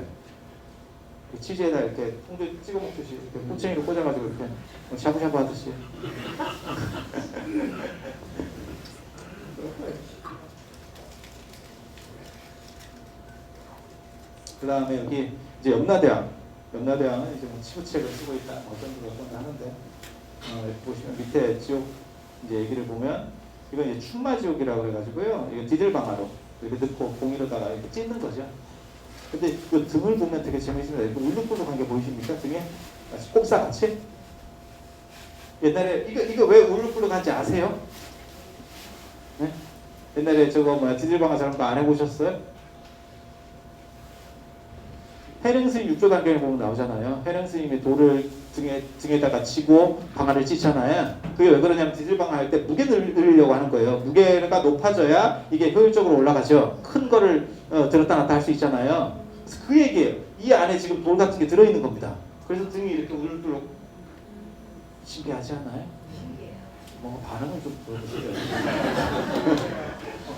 치즈에다 이렇게 홍두 찍어 먹듯이 이렇게 꼬챙이로 꽂아가지고 이렇게 샤브샤브 하듯이. 그 다음에 여기 이제 염라대왕은 이제 뭐 치부책을 쓰고 있다 어떤 하는데 이렇게 보시면 밑에 지옥 이제 얘기를 보면 이건 이제 충마지옥이라고 해가지고요. 이거 디들방아로 이렇게 넣고 봉이로다가 이렇게 찢는 거죠. 근데 이 등을 보면 되게 재밌습니다. 이렇게 울룩불룩한 게 보이십니까? 등에 꼭사같이. 옛날에 이거 왜 울룩불룩한지 아세요? 네? 옛날에 저거 뭐야 디들방아 저런 거 안 해보셨어요? 해릉스님 육조단경에 보면 나오잖아요. 해릉스님이 돌을 등에다가 치고 방아를 찢잖아요. 그게 왜 그러냐면 디들방아 할 때 무게 늘리려고 하는 거예요. 무게가 높아져야 이게 효율적으로 올라가죠. 큰 거를 들었다 놨다 할 수 있잖아요. 그래서 그 얘기예요. 이 안에 지금 돌 같은 게 들어있는 겁니다. 그래서 등이 이렇게 울룩불룩. 신기하지 않아요? 뭐 반응을 좀 보여주세요.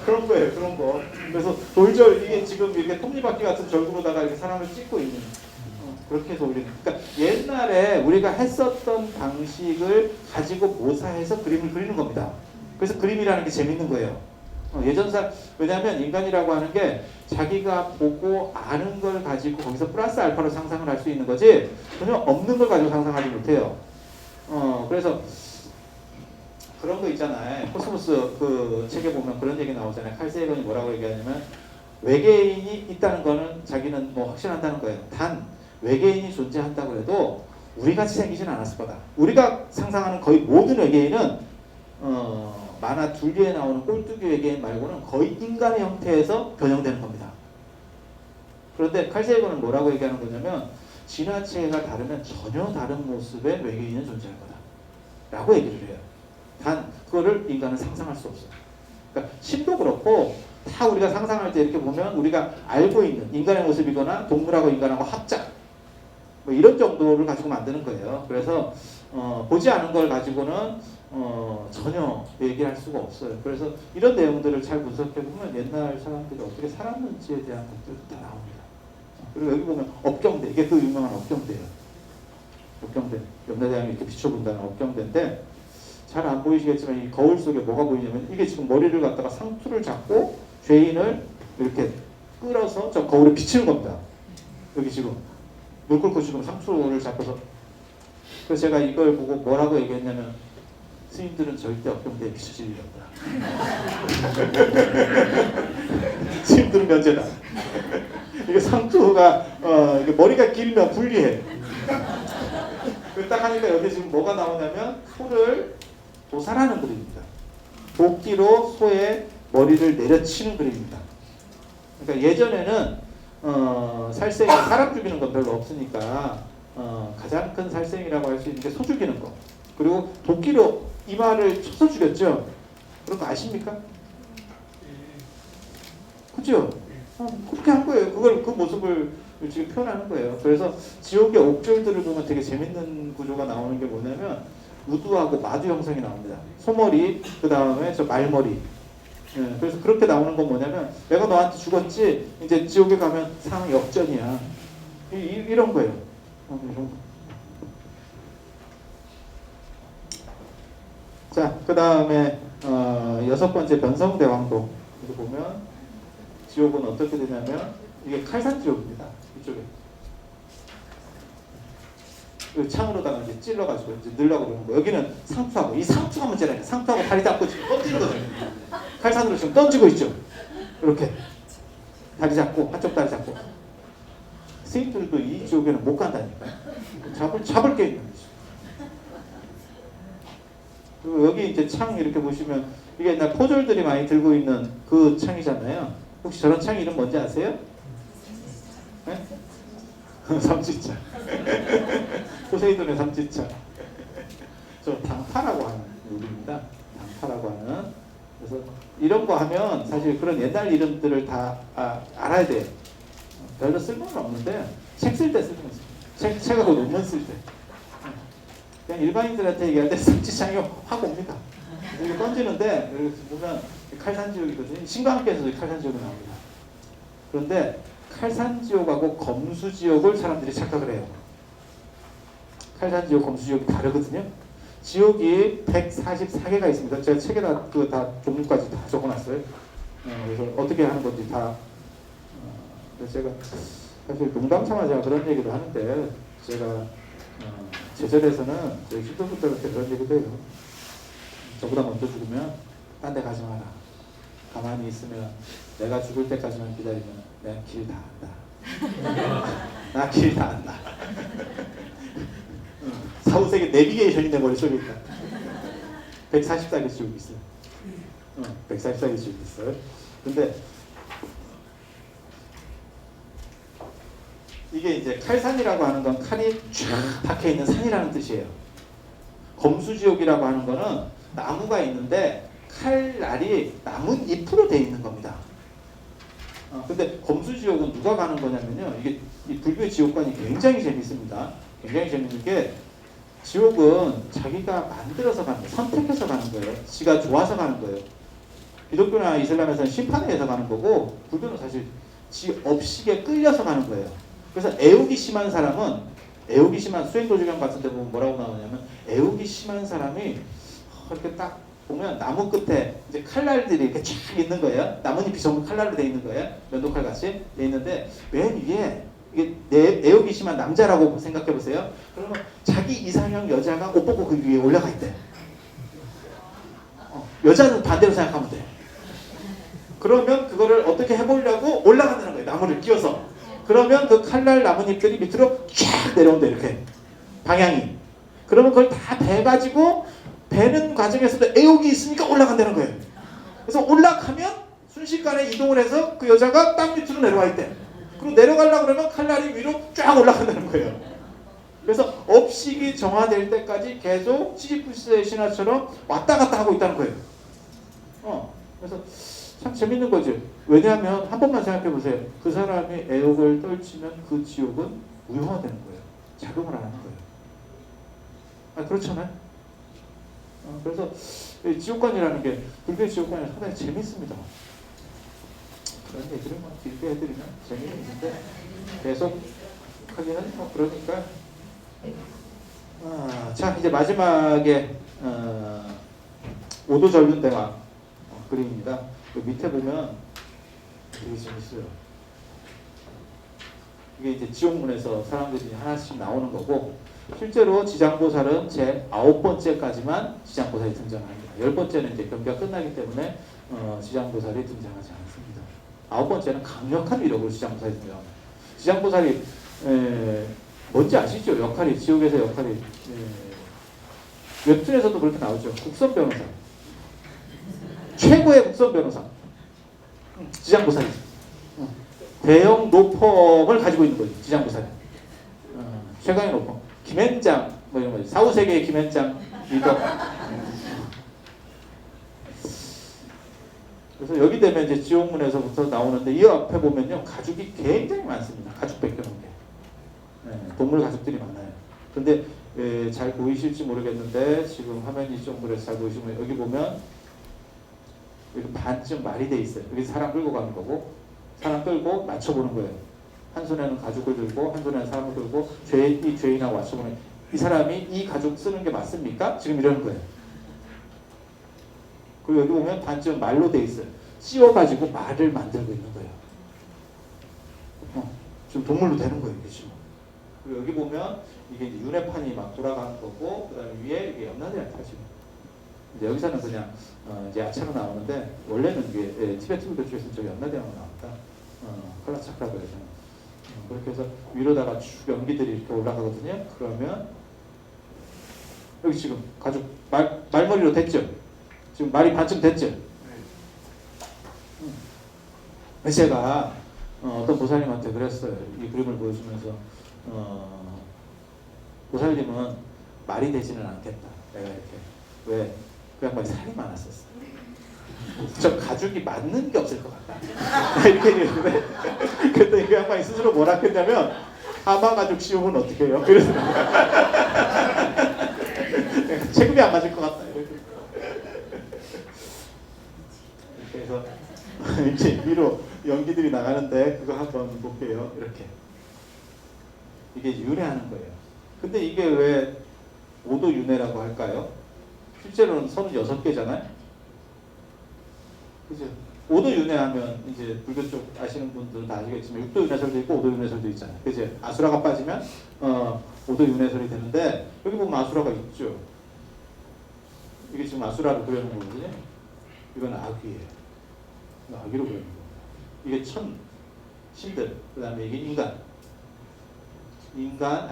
그런 거예요, 그런 거. 그래서 돌절 이게 지금 이렇게 톱니바퀴 같은 절구로다가 이렇게 사람을 찍고 있는 그렇게 해서 올리는. 그러니까 옛날에 우리가 했었던 방식을 가지고 모사해서 그림을 그리는 겁니다. 그래서 그림이라는 게 재밌는 거예요. 왜냐하면 인간이라고 하는 게 자기가 보고 아는 걸 가지고 거기서 플러스 알파로 상상을 할 수 있는 거지 전혀 없는 걸 가지고 상상하지 못해요. 그래서 그런 거 있잖아요. 코스모스 그 책에 보면 그런 얘기 나오잖아요. 칼 세이건이 뭐라고 얘기하냐면 외계인이 있다는 거는 자기는 뭐 확신한다는 거예요. 단 외계인이 존재한다고 해도 우리같이 생기진 않았을 거다. 우리가 상상하는 거의 모든 외계인은 만화 둘리에 나오는 꼴뚜기 외계인 말고는 거의 인간의 형태에서 변형되는 겁니다. 그런데 칼 세이건은 뭐라고 얘기하는 거냐면 진화체가 다르면 전혀 다른 모습의 외계인은 존재할 거다. 라고 얘기를 해요. 단 그거를 인간은 상상할 수 없어요. 그러니까 신도 그렇고 다 우리가 상상할 때 이렇게 보면 우리가 알고 있는 인간의 모습이거나 동물하고 인간하고 합작 뭐 이런 정도를 가지고 만드는 거예요. 그래서 보지 않은 걸 가지고는 전혀 얘기할 수가 없어요. 그래서 이런 내용들을 잘 분석해 보면 옛날 사람들이 어떻게 살았는지에 대한 것들도 다 나옵니다. 그리고 여기 보면 업경대, 이게 그 유명한 업경대예요. 업경대, 염라대왕이 이렇게 비춰본다는 업경대인데 잘 안 보이시겠지만 이 거울 속에 뭐가 보이냐면 이게 지금 머리를 갖다가 상투를 잡고 죄인을 이렇게 끌어서 저 거울에 비치는 겁니다. 여기 지금 물 끓고 지금 상투를 잡아서. 그래서 제가 이걸 보고 뭐라고 얘기했냐면 스님들은 절대 어깨문대에 비춰질 일이 없다. 스님들은 면제다. 이게 상투가 이게 머리가 길면 불리해. 딱 하니까 여기 지금 뭐가 나오냐면 소를 도살하는 그림입니다. 도끼로 소의 머리를 내려치는 그림입니다. 그러니까 예전에는 살생이 사람 죽이는 건 별로 없으니까 가장 큰 살생이라고 할 수 있는 게 소 죽이는 거. 그리고 도끼로 이마를 쳐서 죽였죠. 그런 거 아십니까? 그죠? 그렇게 한 거예요. 그걸 그 모습을 지금 표현하는 거예요. 그래서 지옥의 옥졸들을 보면 되게 재밌는 구조가 나오는 게 뭐냐면 우두하고 마두 형성이 나옵니다. 소머리, 그 다음에 저 말머리. 예, 그래서 그렇게 나오는 건 뭐냐면 내가 너한테 죽었지 이제 지옥에 가면 상황 역전이야. 이런 거예요. 이런 거. 자, 그 다음에 6번째 변성대왕도. 이거 보면 지옥은 어떻게 되냐면 이게 칼산지옥입니다. 이쪽에 창으로다가 이제 찔러가지고 이제 넣으려고 그러는 거. 여기는 상투하고 이 상투가 문제라니까. 상투하고 다리 잡고 지금 던지거든요. 칼산으로 지금 던지고 있죠. 이렇게 다리 잡고 한쪽 다리 잡고. 스님들도 이 지옥에는 못 간다니까. 잡을 게 있는 거죠. 그리고 여기 이제 창 이렇게 보시면 이게 옛날 포졸들이 많이 들고 있는 그 창이잖아요. 혹시 저런 창 이름 뭔지 아세요? 네? 삼지창. 포세이돈의 삼지창. 저 당파라고 하는 요리입니다. 당파라고 하는. 그래서 이런 거 하면 사실 그런 옛날 이름들을 다 알아야 돼요. 별로 쓸모는 없는데 책 쓸 때 쓰는 거죠. 책하고 논문 쓸 때. 그냥 일반인들한테 얘기할 때 삼지창이 확 옵니다. 이렇게 던지는데 여기 보면 칼산지옥이거든요. 신과함께서도 칼산지옥이 나옵니다. 그런데 칼산지옥하고 검수지옥을 사람들이 착각을 해요. 칼산지옥, 검수지옥이 다르거든요. 지옥이 144개가 있습니다. 제가 책에다 다 종류까지 다 적어놨어요. 그래서 어떻게 하는 건지 다. 그래서 제가 사실 농담 삼아 제가 그런 얘기를 하는데 제가 제절에서는 저희 신도분들한테 그런 얘기도 해요. 저보다 먼저 죽으면 딴 데 가지 마라. 가만히 있으면 내가 죽을 때까지만 기다리면 내가 길 다 안다. 나 길 다 안다. 사후세계 내비게이션이 내 머릿속에 있다. 144개 지옥 있어요. 144개 지옥 있어요. 근데 이게 이제 칼산이라고 하는 건 칼이 쫙 박혀있는 산이라는 뜻이에요. 검수지옥이라고 하는 거는 나무가 있는데 칼날이 나뭇잎으로 되어 있는 겁니다. 근데 검수지옥은 누가 가는 거냐면요. 이게 이 불교의 지옥관이 굉장히 재밌습니다. 굉장히 재밌는 게 지옥은 자기가 만들어서 가는 거예요. 선택해서 가는 거예요. 지가 좋아서 가는 거예요. 기독교나 이슬람에서는 심판에 의해서 가는 거고 불교는 사실 지 업식에 끌려서 가는 거예요. 그래서 애우기 심한 사람은 애우기 심한 수행도주경 같은 데 보면 뭐라고 나오냐면 애우기 심한 사람이 이렇게 딱 보면 나무 끝에 이제 칼날들이 이렇게 쫙 있는 거예요. 나뭇잎이 전부 칼날로 되어 있는 거예요. 면도칼 같이 되어 있는데 맨 위에 이게 애우기 심한 남자라고 생각해 보세요. 그러면 자기 이상형 여자가 옷 벗고 그 위에 올라가 있대. 여자는 반대로 생각하면 돼. 그러면 그거를 어떻게 해보려고 올라간다는 거예요. 나무를 끼워서. 그러면 그 칼날 나뭇잎들이 밑으로 쫙 내려온다 이렇게 방향이. 그러면 그걸 다 베가지고 베는 과정에서도 애욕이 있으니까 올라간다는 거예요. 그래서 올라가면 순식간에 이동을 해서 그 여자가 땅 밑으로 내려와 있대. 그리고 내려가려고 그러면 칼날이 위로 쫙 올라간다는 거예요. 그래서 업식이 정화될 때까지 계속 시지프스의 신화처럼 왔다 갔다 하고 있다는 거예요. 그래서 참 재밌는 거죠. 왜냐하면 한 번만 생각해 보세요. 그 사람이 애욕을 떨치면 그 지옥은 무효화되는 거예요. 작용을 안 하는 거예요. 그렇잖아요. 그래서 지옥관이라는 게 불교의 지옥관이 상당히 재밌습니다. 그런 얘기를 막 길게 해드리면 재미는 있는데 계속 하기는 그러니까. 자 이제 마지막에 오도전륜대왕 그림입니다. 그 밑에 보면 되게 재밌어요. 이게 이제 지옥문에서 사람들이 하나씩 나오는 거고 실제로 지장보살은 제 9번째까지만 지장보살이 등장합니다. 10번째는 이제 경기가 끝나기 때문에 지장보살이 등장하지 않습니다. 9번째는 강력한 위력으로 지장보살이 등장합니다. 지장보살이 뭔지 아시죠? 역할이, 지옥에서 역할이. 웹툰에서도 그렇게 나오죠. 국선 변호사. 최고의 국선 변호사. 지장보살이죠. 대형 노펌을 가지고 있는 거죠. 지장보살이. 최강의 노펌. 김앤장, 뭐 이런 거죠. 사후세계의 김앤장 리더. 그래서 여기 되면 이제 지옥문에서부터 나오는데 이 앞에 보면요. 가죽이 굉장히 많습니다. 가죽 벗겨놓은 게. 동물 가죽들이 많아요. 근데 잘 보이실지 모르겠는데 지금 화면이 좀 그래서 잘 보이시면 여기 보면 이렇게 반쯤 말이 돼 있어요. 여기 사람 끌고 가는 거고 사람 끌고 맞춰보는 거예요. 한 손에는 가죽을 들고 한 손에는 사람을 들고 이 죄인하고 맞춰보는 이 사람이 이 가죽 쓰는 게 맞습니까? 지금 이러는 거예요. 그리고 여기 보면 반쯤 말로 돼 있어요. 씌워가지고 말을 만들고 있는 거예요. 지금 동물로 되는 거예요. 이게 지금. 그리고 여기 보면 이게 이제 윤회판이 막 돌아가는 거고 그 다음에 위에 이게 염라대왕 타시고 이제 여기서는 그냥 이제 야차로 나오는데 원래는 이게 티베트 불교 쪽에서는 저기 염라대왕으로 나왔다. 칼라차크라고해서 그렇게 해서 위로다가 쭉 연기들이 이렇게 올라가거든요. 그러면 여기 지금 가죽 말머리로 됐죠? 지금 말이 반쯤 됐죠? 제가 어떤 보살님한테 그랬어요. 이 그림을 보여주면서 보살님은 말이 되지는 않겠다. 내가 이렇게 왜? 그 양반이 살이 많았었어. 저 가죽이 맞는 게 없을 것 같다. 이렇게 얘기했는데 그랬더니 그 양반이 스스로 뭐라 했냐면 하마 가죽 씌우면 어떻게 해요? 그래서 체급이 안 맞을 것 같다. 이렇게 해서 이제 위로 연기들이 나가는데 그거 한번 볼게요. 이렇게 이게 윤회하는 거예요. 근데 이게 왜 5도 윤회라고 할까요? 실제로는 36개잖아요. 그죠? 5도 윤회하면 이제 불교 쪽 아시는 분들은 다 아시겠지만 6도 윤회설도 있고 5도 윤회설도 있잖아요. 그죠? 아수라가 빠지면 5도 윤회설이 되는데 여기 보면 아수라가 있죠. 이게 지금 아수라로 그려놓은 거거든요. 이건 악귀예요. 악귀로 그려놓은 거. 이게 신들. 그 다음에 이게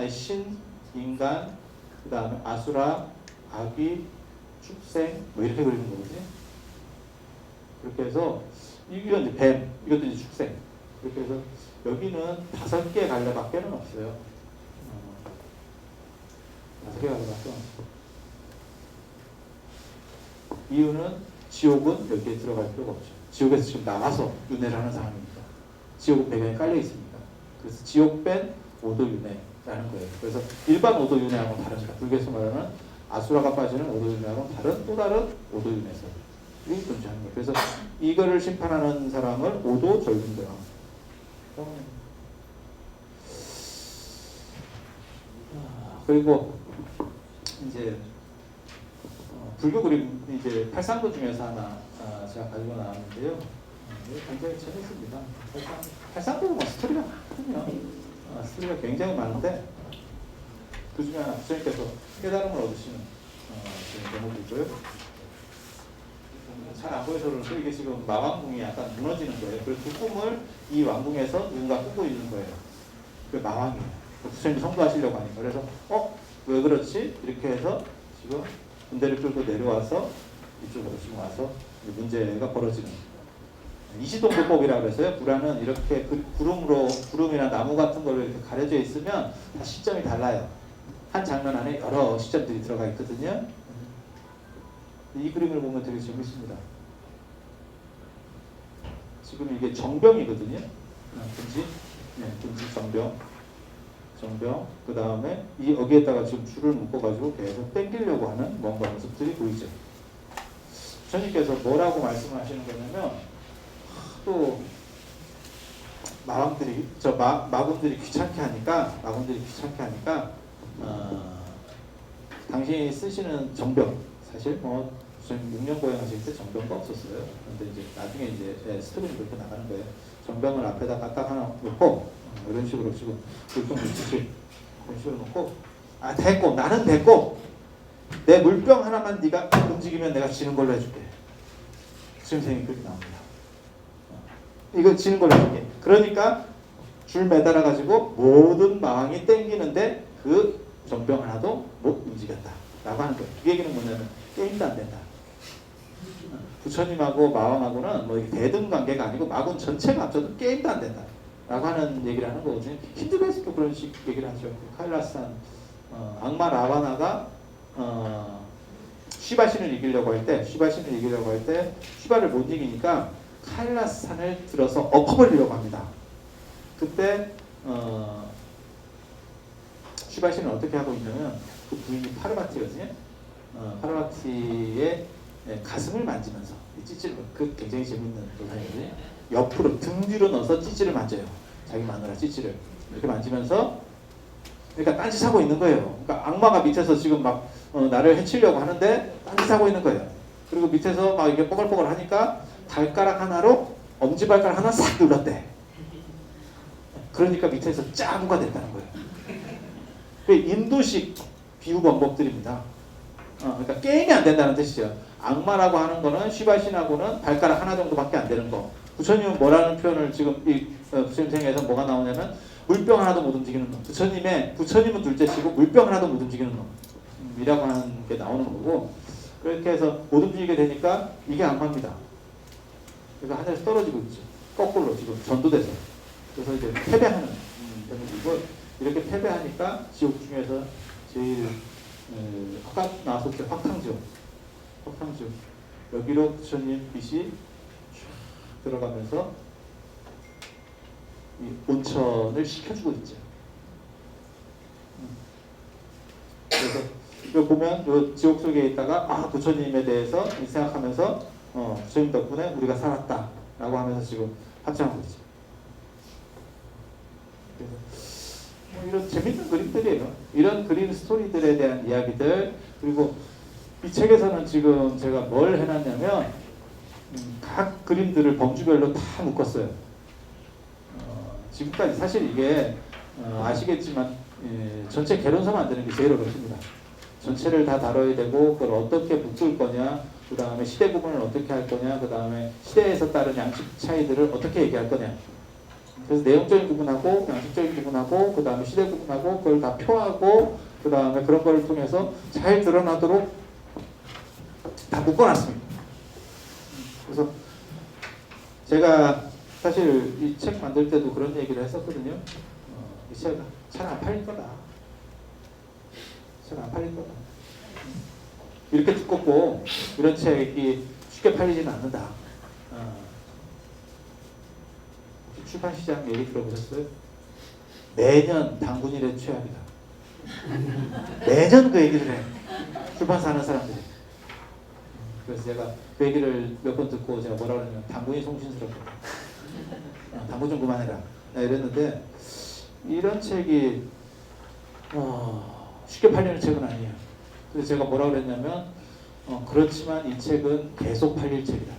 신, 인간, 그 다음에 아수라, 악귀, 축생, 뭐 이렇게 그리는 거거든요. 그렇게 해서 이건 이제 뱀, 이것도 이제 축생. 그렇게 해서 여기는 5개 갈래밖에는 없어요. 5개 갈래밖에 없어요. 이유는 지옥은 여기에 들어갈 필요가 없죠. 지옥에서 지금 나와서 윤회를 하는 상황입니다. 지옥은 배경에 깔려 있습니다. 그래서 지옥 뺀 5도 윤회라는 거예요. 그래서 일반 5도 윤회하고는 다릅니다. 불교에서 말하는 아수라가 빠지는 5도 윤회하고는 또 다른 5도 윤회설이 존재하는 거예요. 그래서 이거를 심판하는 사람을 5도 절군대왕. 그리고 이제 불교 그림 이제 팔상도 중에서 하나 제가 가지고 나왔는데요. 굉장히 재밌습니다. 팔상도는 뭐 스토리가 많거든요. 스토리가 굉장히 많은데 그 중에 하나 부처님께서 깨달음을 얻으시는 제목이고요. 잘 안 보여서 그런데 이게 지금 마왕궁이 약간 무너지는 거예요. 그래서 그 꿈을 이 왕궁에서 누군가 꾸고 있는 거예요. 그 마왕이에요. 부처님이 성도하시려고 하니까. 그래서 왜 그렇지? 이렇게 해서 지금 군대를 끌고 내려와서 이쪽으로 지금 와서 문제가 벌어지는 이시동도법이라고 해서요. 불안은 이렇게 구름이나 나무 같은 걸로 이렇게 가려져 있으면 다 시점이 달라요. 한 장면 안에 여러 시점들이 들어가 있거든요. 이 그림을 보면 되게 재밌습니다. 지금 이게 정병이거든요. 금지 정병. 그 다음에 여기에다가 지금 줄을 묶어가지고 계속 당기려고 하는 뭔가 모습들이 보이죠. 부처님께서 뭐라고 말씀하시는 거냐면 또 마군들이 귀찮게 하니까 당신이 쓰시는 정병 사실 부처님 6년 고행하실 때 정병도 없었어요. 그런데 이제 나중에 이제 스토리는 그렇게 나가는 거예요. 정병을 앞에다가 딱 하나 놓고 이런 식으로 지금 불똥 물듯이 이런 식으로 놓고 아 됐고 나는 됐고 내 물병 하나만 네가 움직이면 내가 지는 걸로 해줄게. 수험생이 그렇게 나옵니다. 이거 지는 걸로 해줄게. 그러니까 줄 매달아 가지고 모든 마왕이 땡기는데 그 전병 하나도 못 움직였다 라고 하는 거예요. 그 얘기는 뭐냐면 게임도 안 된다. 부처님하고 마왕하고는 뭐 대등 관계가 아니고 마군 전체가 합쳐도 게임도 안 된다 라고 하는 얘기를 하는 거거든요. 힌두교에서도 그런 식 얘기를 하죠. 카일라스산 악마 라바나가 쉬바신을 이기려고 할 때 쉬바를 못 이기니까 카일라스산을 들어서 엎어버리려고 합니다. 그때 쉬바신은 어떻게 하고 있냐면 그 부인이 파르바티거든요. 파르바티의 가슴을 만지면서 찌찌를 그 굉장히 재밌는 도상이거든요. 옆으로 등 뒤로 넣어서 찌찌를 만져요. 자기 마누라 찌찌를 이렇게 만지면서 그러니까 딴짓하고 있는 거예요. 그러니까 악마가 밑에서 지금 막 나를 해치려고 하는데 딴짓하고 있는 거예요. 그리고 밑에서 막 이게 뽀글뽀글 하니까 발가락 하나로 엄지발가락 하나 싹 눌렀대. 그러니까 밑에서 짜부가 됐다는 거예요. 그 인도식 비유 방법들입니다. 그러니까 게임이 안 된다는 뜻이죠. 악마라고 하는 거는 쉬바신하고는 발가락 하나 정도밖에 안 되는 거. 부처님은 뭐라는 표현을 지금 이 부처님 생애에서 뭐가 나오냐면 물병 하나도 못 움직이는 놈. 부처님은 둘째치고 물병 하나도 못 움직이는 놈이라고 하는 게 나오는 거고, 그렇게 해서 못 움직이게 되니까 이게 악마입니다. 그러니까 하늘에서 떨어지고 있죠. 거꾸로 지금 전도돼서. 그래서 이제 패배하는 되는이고, 이렇게 패배하니까 지옥 중에서 제일 아까 나왔었죠. 확탕지옥. 여기로 부처님 빛이 들어가면서 이 온천을 식혀주고 있죠. 그래서 이거 보면 요 지옥 속에 있다가 부처님에 대해서 생각하면서 부처님 덕분에 우리가 살았다라고 하면서 지금 합장하고 있죠. 그래서 이런 재밌는 그림들이에요. 이런 그림 스토리들에 대한 이야기들. 그리고 이 책에서는 지금 제가 뭘 해놨냐면 각 그림들을 범주별로 다 묶었어요. 지금까지 사실 이게 아시겠지만 전체 개론서 만드는 게 제일 어렵습니다. 전체를 다 다뤄야 되고 그걸 어떻게 묶을 거냐, 그 다음에 시대 구분을 어떻게 할 거냐, 그 다음에 시대에서 따른 양식 차이들을 어떻게 얘기할 거냐. 그래서 내용적인 부분하고 양식적인 부분하고 그 다음에 시대 부분하고 그걸 다 표하고 그 다음에 그런 걸 통해서 잘 드러나도록 다 묶어놨습니다. 그래서 제가 사실 이 책 만들 때도 그런 얘기를 했었거든요. 이 책 잘 안 팔릴 거다. 잘 안 팔릴 거다. 이렇게 두껍고 이런 책이 쉽게 팔리지는 않는다. 출판시장 얘기 들어보셨어요? 매년 당군일의 최악이다. 매년 그 얘기를 해. 출판사 하는 사람들이. 그래서 제가 그 얘기를 몇 번 듣고 제가 뭐라 그러냐면 당군이 송신스럽다. 당군 좀 그만해라. 이랬는데 이런 책이 쉽게 팔리는 책은 아니에요. 그래서 제가 뭐라 그랬냐면 그렇지만 이 책은 계속 팔릴 책이다.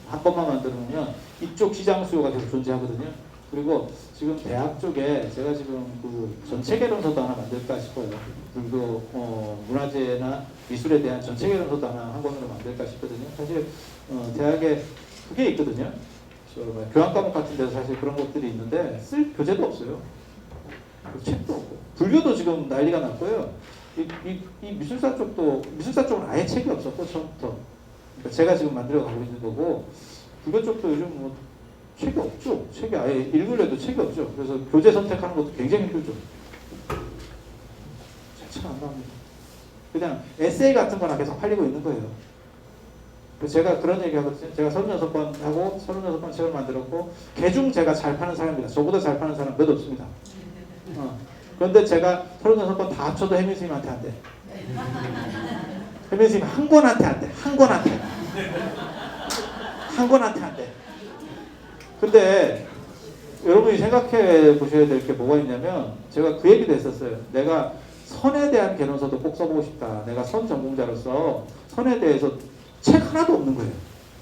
한 번만 만들면 이쪽 시장 수요가 계속 존재하거든요. 그리고 지금 대학 쪽에 제가 지금 그 전체 개론서도 하나 만들까 싶어요. 그리고 문화재나 미술에 대한 전체 개론서도 하나 한 권으로 만들까 싶거든요. 사실 대학에 그게 있거든요. 교양 과목 같은 데서 사실 그런 것들이 있는데 쓸 교재도 없어요. 책도 없고. 불교도 지금 난리가 났고요. 이 미술사 쪽은 아예 책이 없었고 처음부터. 그러니까 제가 지금 만들어 가고 있는 거고, 불교 쪽도 요즘 뭐 책이 없죠. 책이 아예 읽으려도 책이 없죠. 그래서 교재 선택하는 것도 굉장히 힘들죠. 참 안 나옵니다. 그냥 에세이 같은 거나 계속 팔리고 있는 거예요. 제가 그런 얘기하거든요. 제가 36권 하고 36권 책을 만들었고 개중 제가 잘 파는 사람입니다. 저보다 잘 파는 사람 몇 없습니다. 그런데 제가 36권 다 합쳐도 혜민 스님한테 안 돼. 혜민 스님 한 권한테 안 돼. 한 권한테 안 돼. 근데 여러분이 생각해 보셔야 될 게 뭐가 있냐면, 제가 그 얘기도 했었어요. 내가 선에 대한 개론서도 꼭 써보고 싶다. 내가 선 전공자로서 선에 대해서 책 하나도 없는 거예요.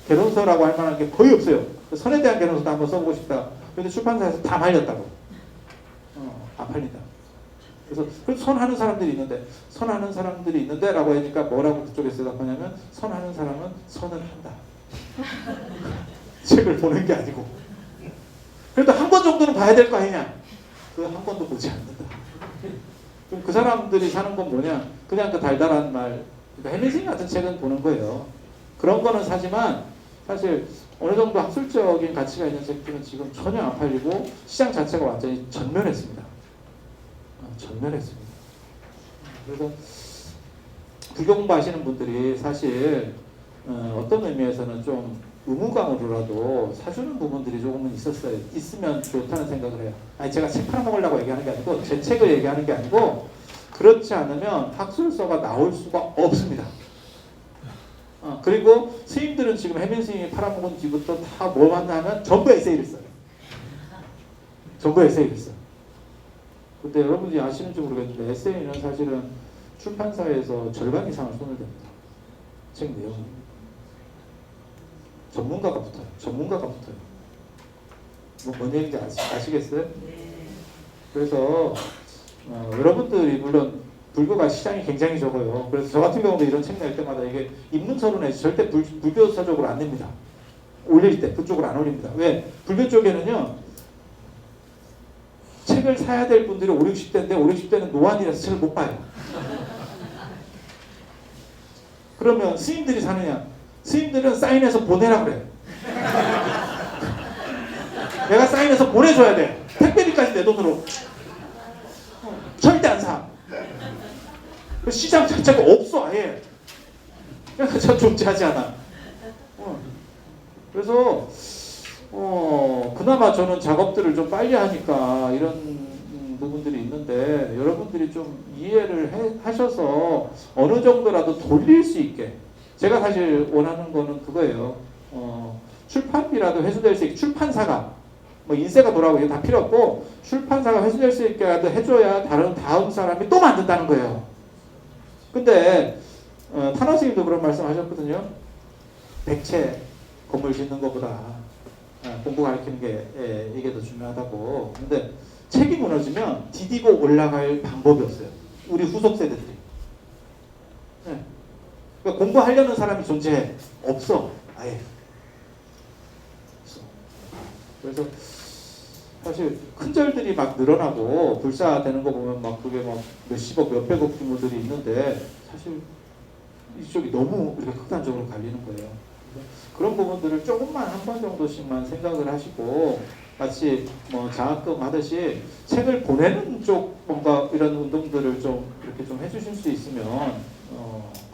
개론서라고 할 만한 게 거의 없어요. 선에 대한 개론서도 한번 써보고 싶다. 근데 출판사에서 다 말렸다고. 안 팔린다. 그래서 선하는 사람들이 있는데 라고 하니까 뭐라고 그쪽에서 대답하냐면 선하는 사람은 선을 한다. 책을 보는 게 아니고 그래도 한 권 정도는 봐야 될 거 아니냐. 그 한 권도 보지 않는다. 그럼 그 사람들이 사는 건 뭐냐? 그냥 그 달달한 말, 그러니까 헬리징 같은 책은 보는 거예요. 그런 거는 사지만 사실 어느 정도 학술적인 가치가 있는 책들은 지금 전혀 안 팔리고 시장 자체가 완전히 전멸했습니다. 전멸했습니다. 그래서 불교 공부하시는 분들이 사실 어떤 의미에서는 좀 의무감으로라도 사주는 부분들이 조금은 있으면 좋다는 생각을 해요. 아니 제가 책 팔아먹으려고 얘기하는 게 아니고 제 책을 얘기하는 게 아니고 그렇지 않으면 학술서가 나올 수가 없습니다. 그리고 스님들은 지금 해민 스님이 팔아먹은 뒤부터 다 뭐 만나면 전부 에세이를 써요. 전부 에세이를 써요. 근데 여러분들이 아시는지 모르겠는데 에세이는 사실은 출판사에서 절반 이상을 손을 댑니다. 책 내용이. 전문가가 붙어요. 뭔 얘기인지 아시겠어요? 그래서 여러분들이 물론 불교가 시장이 굉장히 적어요. 그래서 저 같은 경우도 이런 책 낼 때마다 이게 입문서론에 절대 불교서적으로 안 냅니다. 올릴 때 그쪽으로 안 올립니다. 왜? 불교 쪽에는요. 책을 사야 될 분들이 5, 60대인데 5, 60대는 노안이라서 책을 못 봐요. 그러면 스님들이 사느냐? 스님들은 사인해서 보내라 그래. 내가 사인해서 보내줘야 돼. 택배비까지 내 돈으로. 절대 안 사. 시장 자체가 없어 아예. 그러니까 참 존재하지 않아. 그래서 그나마 저는 작업들을 좀 빨리 하니까 이런 부분들이 있는데 여러분들이 좀 이해를 하셔서 어느 정도라도 돌릴 수 있게 제가 사실 원하는 거는 그거예요. 출판비라도 회수될 수 있게 출판사가 뭐 인세가 돌아오고 이게 다 필요 없고 출판사가 회수될 수 있게라도 해줘야 다음 사람이 또 만든다는 거예요. 근데 탄원 스님도 그런 말씀하셨거든요. 백채 건물 짓는 것보다 공부 가르치는 게 이게 더 중요하다고. 근데 책이 무너지면 디디고 올라갈 방법이 없어요. 우리 후속 세대들이. 네. 그러니까 공부하려는 사람이 존재해. 없어. 아예. 없어. 그래서 사실 큰 절들이 막 늘어나고 불사되는 거 보면 막 그게 막 몇십억, 몇백억 규모들이 있는데 사실 이쪽이 너무 이렇게 극단적으로 갈리는 거예요. 그런 부분들을 조금만 한 번 정도씩만 생각을 하시고 마치 뭐 장학금 하듯이 책을 보내는 쪽 뭔가 이런 운동들을 좀 이렇게 좀 해주실 수 있으면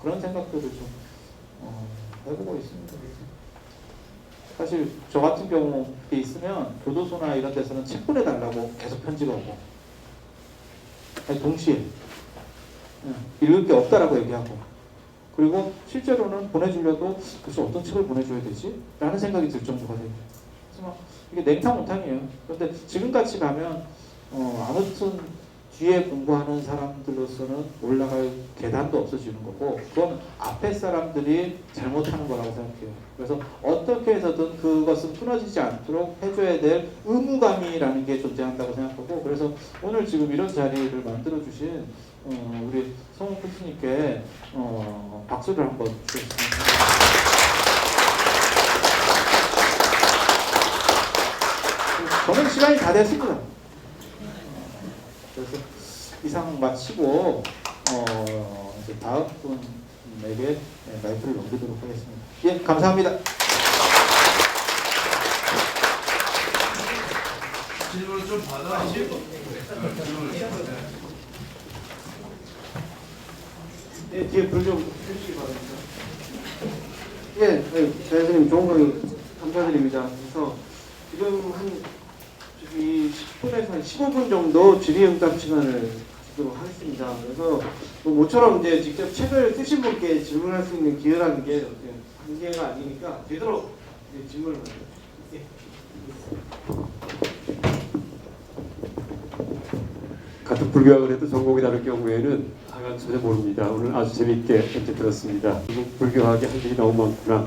그런 생각들을 좀 해보고 있습니다. 사실 저 같은 경우에 있으면 교도소나 이런 데서는 책 보내달라고 계속 편지가 오고 아니, 동시에 읽을 게 없다라고 얘기하고 그리고 실제로는 보내주려도 그래서 어떤 책을 보내줘야 되지? 라는 생각이 들 정도가 돼요. 그래서 막 이게 냉탕온탕이에요. 그런데 지금같이 가면 아무튼 뒤에 공부하는 사람들로서는 올라갈 계단도 없어지는 거고 그건 앞에 사람들이 잘못하는 거라고 생각해요. 그래서 어떻게 해서든 그것은 끊어지지 않도록 해줘야 될 의무감이라는 게 존재한다고 생각하고 그래서 오늘 지금 이런 자리를 만들어주신 우리 성훈 코치님께 박수를 한번 주겠습니다. 저는 시간이 다 됐습니다. 그래서 이상 마치고 이제 다음 분에게 마이크를 넘기도록 하겠습니다. 예, 감사합니다. 질문을 좀 받아. 네, 뒤에 불 좀 해주시기 바랍니다. 예, 대선생님 좋은 강의 감사드립니다. 그래서 지금 이 10분에서 한 15분 정도 질의응답 시간을 가지도록 하겠습니다. 그래서 뭐 모처럼 이제 직접 책을 쓰신 분께 질문할 수 있는 기회라는 게 한계가 아니니까 되도록 이제 질문을 하죠. 예. 같은 불교학을 해도 전공이 다를 경우에는 하여간 전혀 모릅니다. 오늘 아주 재미있게 이렇게 들었습니다. 그리고 불교학이 할 일이 너무 많구나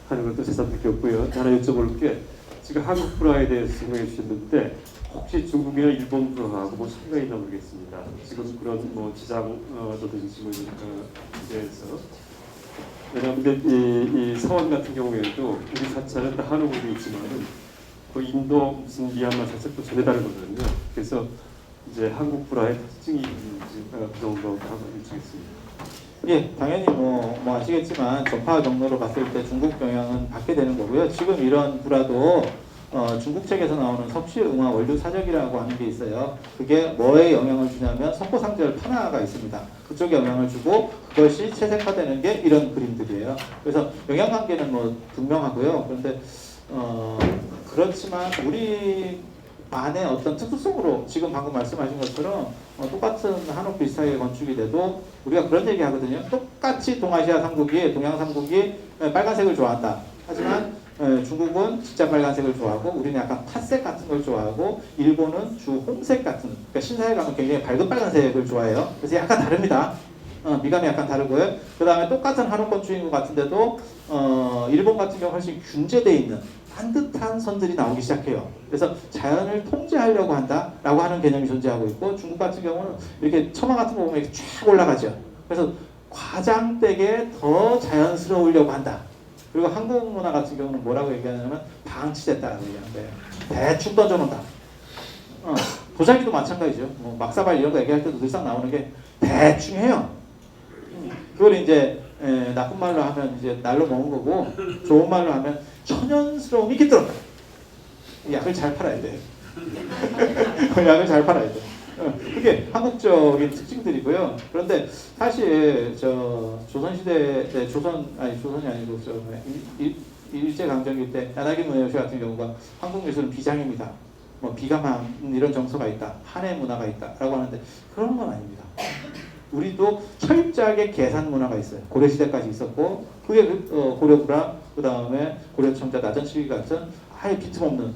하는 것도 새삼 느꼈고요. 하나 여쭤볼 게 지금 한국 불화에 대해서 설명해 주셨는데 혹시 중국이나 일본 불화하고 뭐 차이가 있나 모르겠습니다. 지금 그런 뭐 지장도든지 뭐 이런 문제에서 왜냐하면 이 사원 같은 경우에도 우리 사찰은 다 한옥으로 있지만은 그 인도 무슨 미얀마 사찰도 전혀 다르거든요. 그래서 이제 한국 불화의 특징이 있는지 그 정도 한번 여쭈겠습니다. 예, 당연히 뭐 아시겠지만 전파 경로로 봤을 때 중국 영향은 받게 되는 거고요. 지금 이런 불화도 중국 책에서 나오는 섭씨응화 원류사적이라고 하는 게 있어요. 그게 뭐에 영향을 주냐면 석고상절 판화가 있습니다. 그쪽에 영향을 주고 그것이 채색화되는 게 이런 그림들이에요. 그래서 영향관계는 뭐 분명하고요. 그런데 그렇지만 우리 안에 어떤 특수성으로 지금 방금 말씀하신 것처럼 똑같은 한옥 비슷하게 건축이 돼도 우리가 그런 얘기 하거든요. 똑같이 동아시아 삼국이 동양 삼국이 빨간색을 좋아한다. 하지만 중국은 진짜 빨간색을 좋아하고 우리는 약간 팥색 같은 걸 좋아하고 일본은 주 홍색 같은 그러니까 신사에 가면 굉장히 밝은 빨간색을 좋아해요. 그래서 약간 다릅니다. 미감이 약간 다르고요. 그 다음에 똑같은 한옥 건축인 것 같은데도 일본 같은 경우 훨씬 균제되어 있는 반듯한 선들이 나오기 시작해요. 그래서 자연을 통제하려고 한다라고 하는 개념이 존재하고 있고 중국 같은 경우는 이렇게 처마 같은 거 보면 이렇게 쫙 올라가죠. 그래서 과장되게 더 자연스러우려고 한다. 그리고 한국 문화 같은 경우는 뭐라고 얘기하냐면 방치됐다라고 얘기하는 거예요. 대충 던져놓는다. 도자기도 마찬가지죠. 뭐 막사발 이런 거 얘기할 때도 늘상 나오는 게 대충 해요. 그걸 이제 나쁜 말로 하면 이제 날로 먹은 거고 좋은 말로 하면 천연스러움이 깃들었다. 약을 잘 팔아야 돼요. 약을 잘 팔아야 돼. 그게 한국적인 특징들이고요. 그런데 사실 조선시대 조선이 아니고 일제 강점기 때 야나기 무에요시 같은 경우가 한국 미술은 비장입니다. 뭐 비감한 이런 정서가 있다. 한해 문화가 있다라고 하는데 그런 건 아닙니다. 우리도 철저하게 계산 문화가 있어요. 고려시대까지 있었고 그게 고려불화 그 다음에 고려청자 나전치기 같은 아예 빈틈없는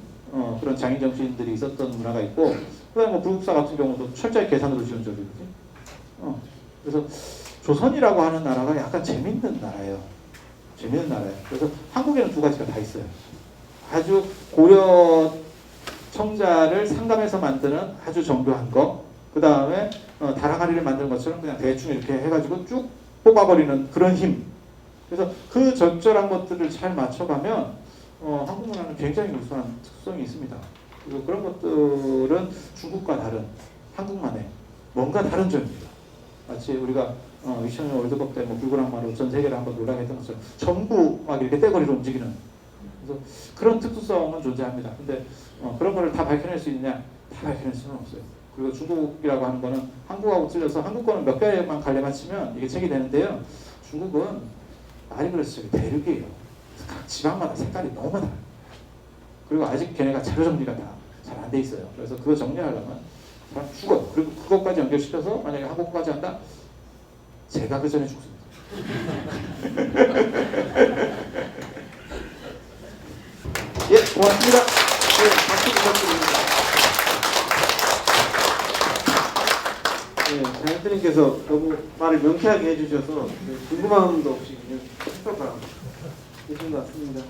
그런 장인 정치인들이 있었던 문화가 있고 그 다음에 뭐 불국사 같은 경우도 철저히 계산으로 지은 적이거든요. 그래서 조선이라고 하는 나라가 약간 재밌는 나라예요. 재밌는 나라예요. 그래서 한국에는 두 가지가 다 있어요. 아주 고려 청자를 상감해서 만드는 아주 정교한 거 그 다음에 다랑아리를 만드는 것처럼 그냥 대충 이렇게 해가지고 쭉 뽑아버리는 그런 힘. 그래서 그 적절한 것들을 잘 맞춰가면 한국 문화는 굉장히 우수한 특성이 있습니다. 그리고 그런 것들은 중국과 다른 한국만의 뭔가 다른 점입니다. 마치 우리가 2000년 월드컵 때 뭐 불구랑만으로 전 세계를 한번 놀라게 했던 것처럼 전부 막 이렇게 떼거리로 움직이는 그래서 그런 특수성은 존재합니다. 근데 그런 거를 다 밝혀낼 수 있느냐? 다 밝혀낼 수는 없어요. 그리고 중국이라고 하는 거는 한국하고 틀려서 한국 거는 몇 개만 갈래 맞추면 이게 책이 되는데요. 중국은 말이 그렇지 대륙이에요. 각 지방마다 색깔이 너무 달라요. 그리고 아직 걔네가 자료 정리가 다 잘 안 돼 있어요. 그래서 그거 정리하려면 사람 죽어요. 그리고 그것까지 연결시켜서 만약에 한국까지 한다? 제가 그 전에 죽습니다. 예, 고맙습니다. 네, 박수 부탁드립니다. 네, 장인들님께서 너무 말을 명쾌하게 해주셔서 궁금함도 없이 그냥 쏙 해주신 것 같습니다.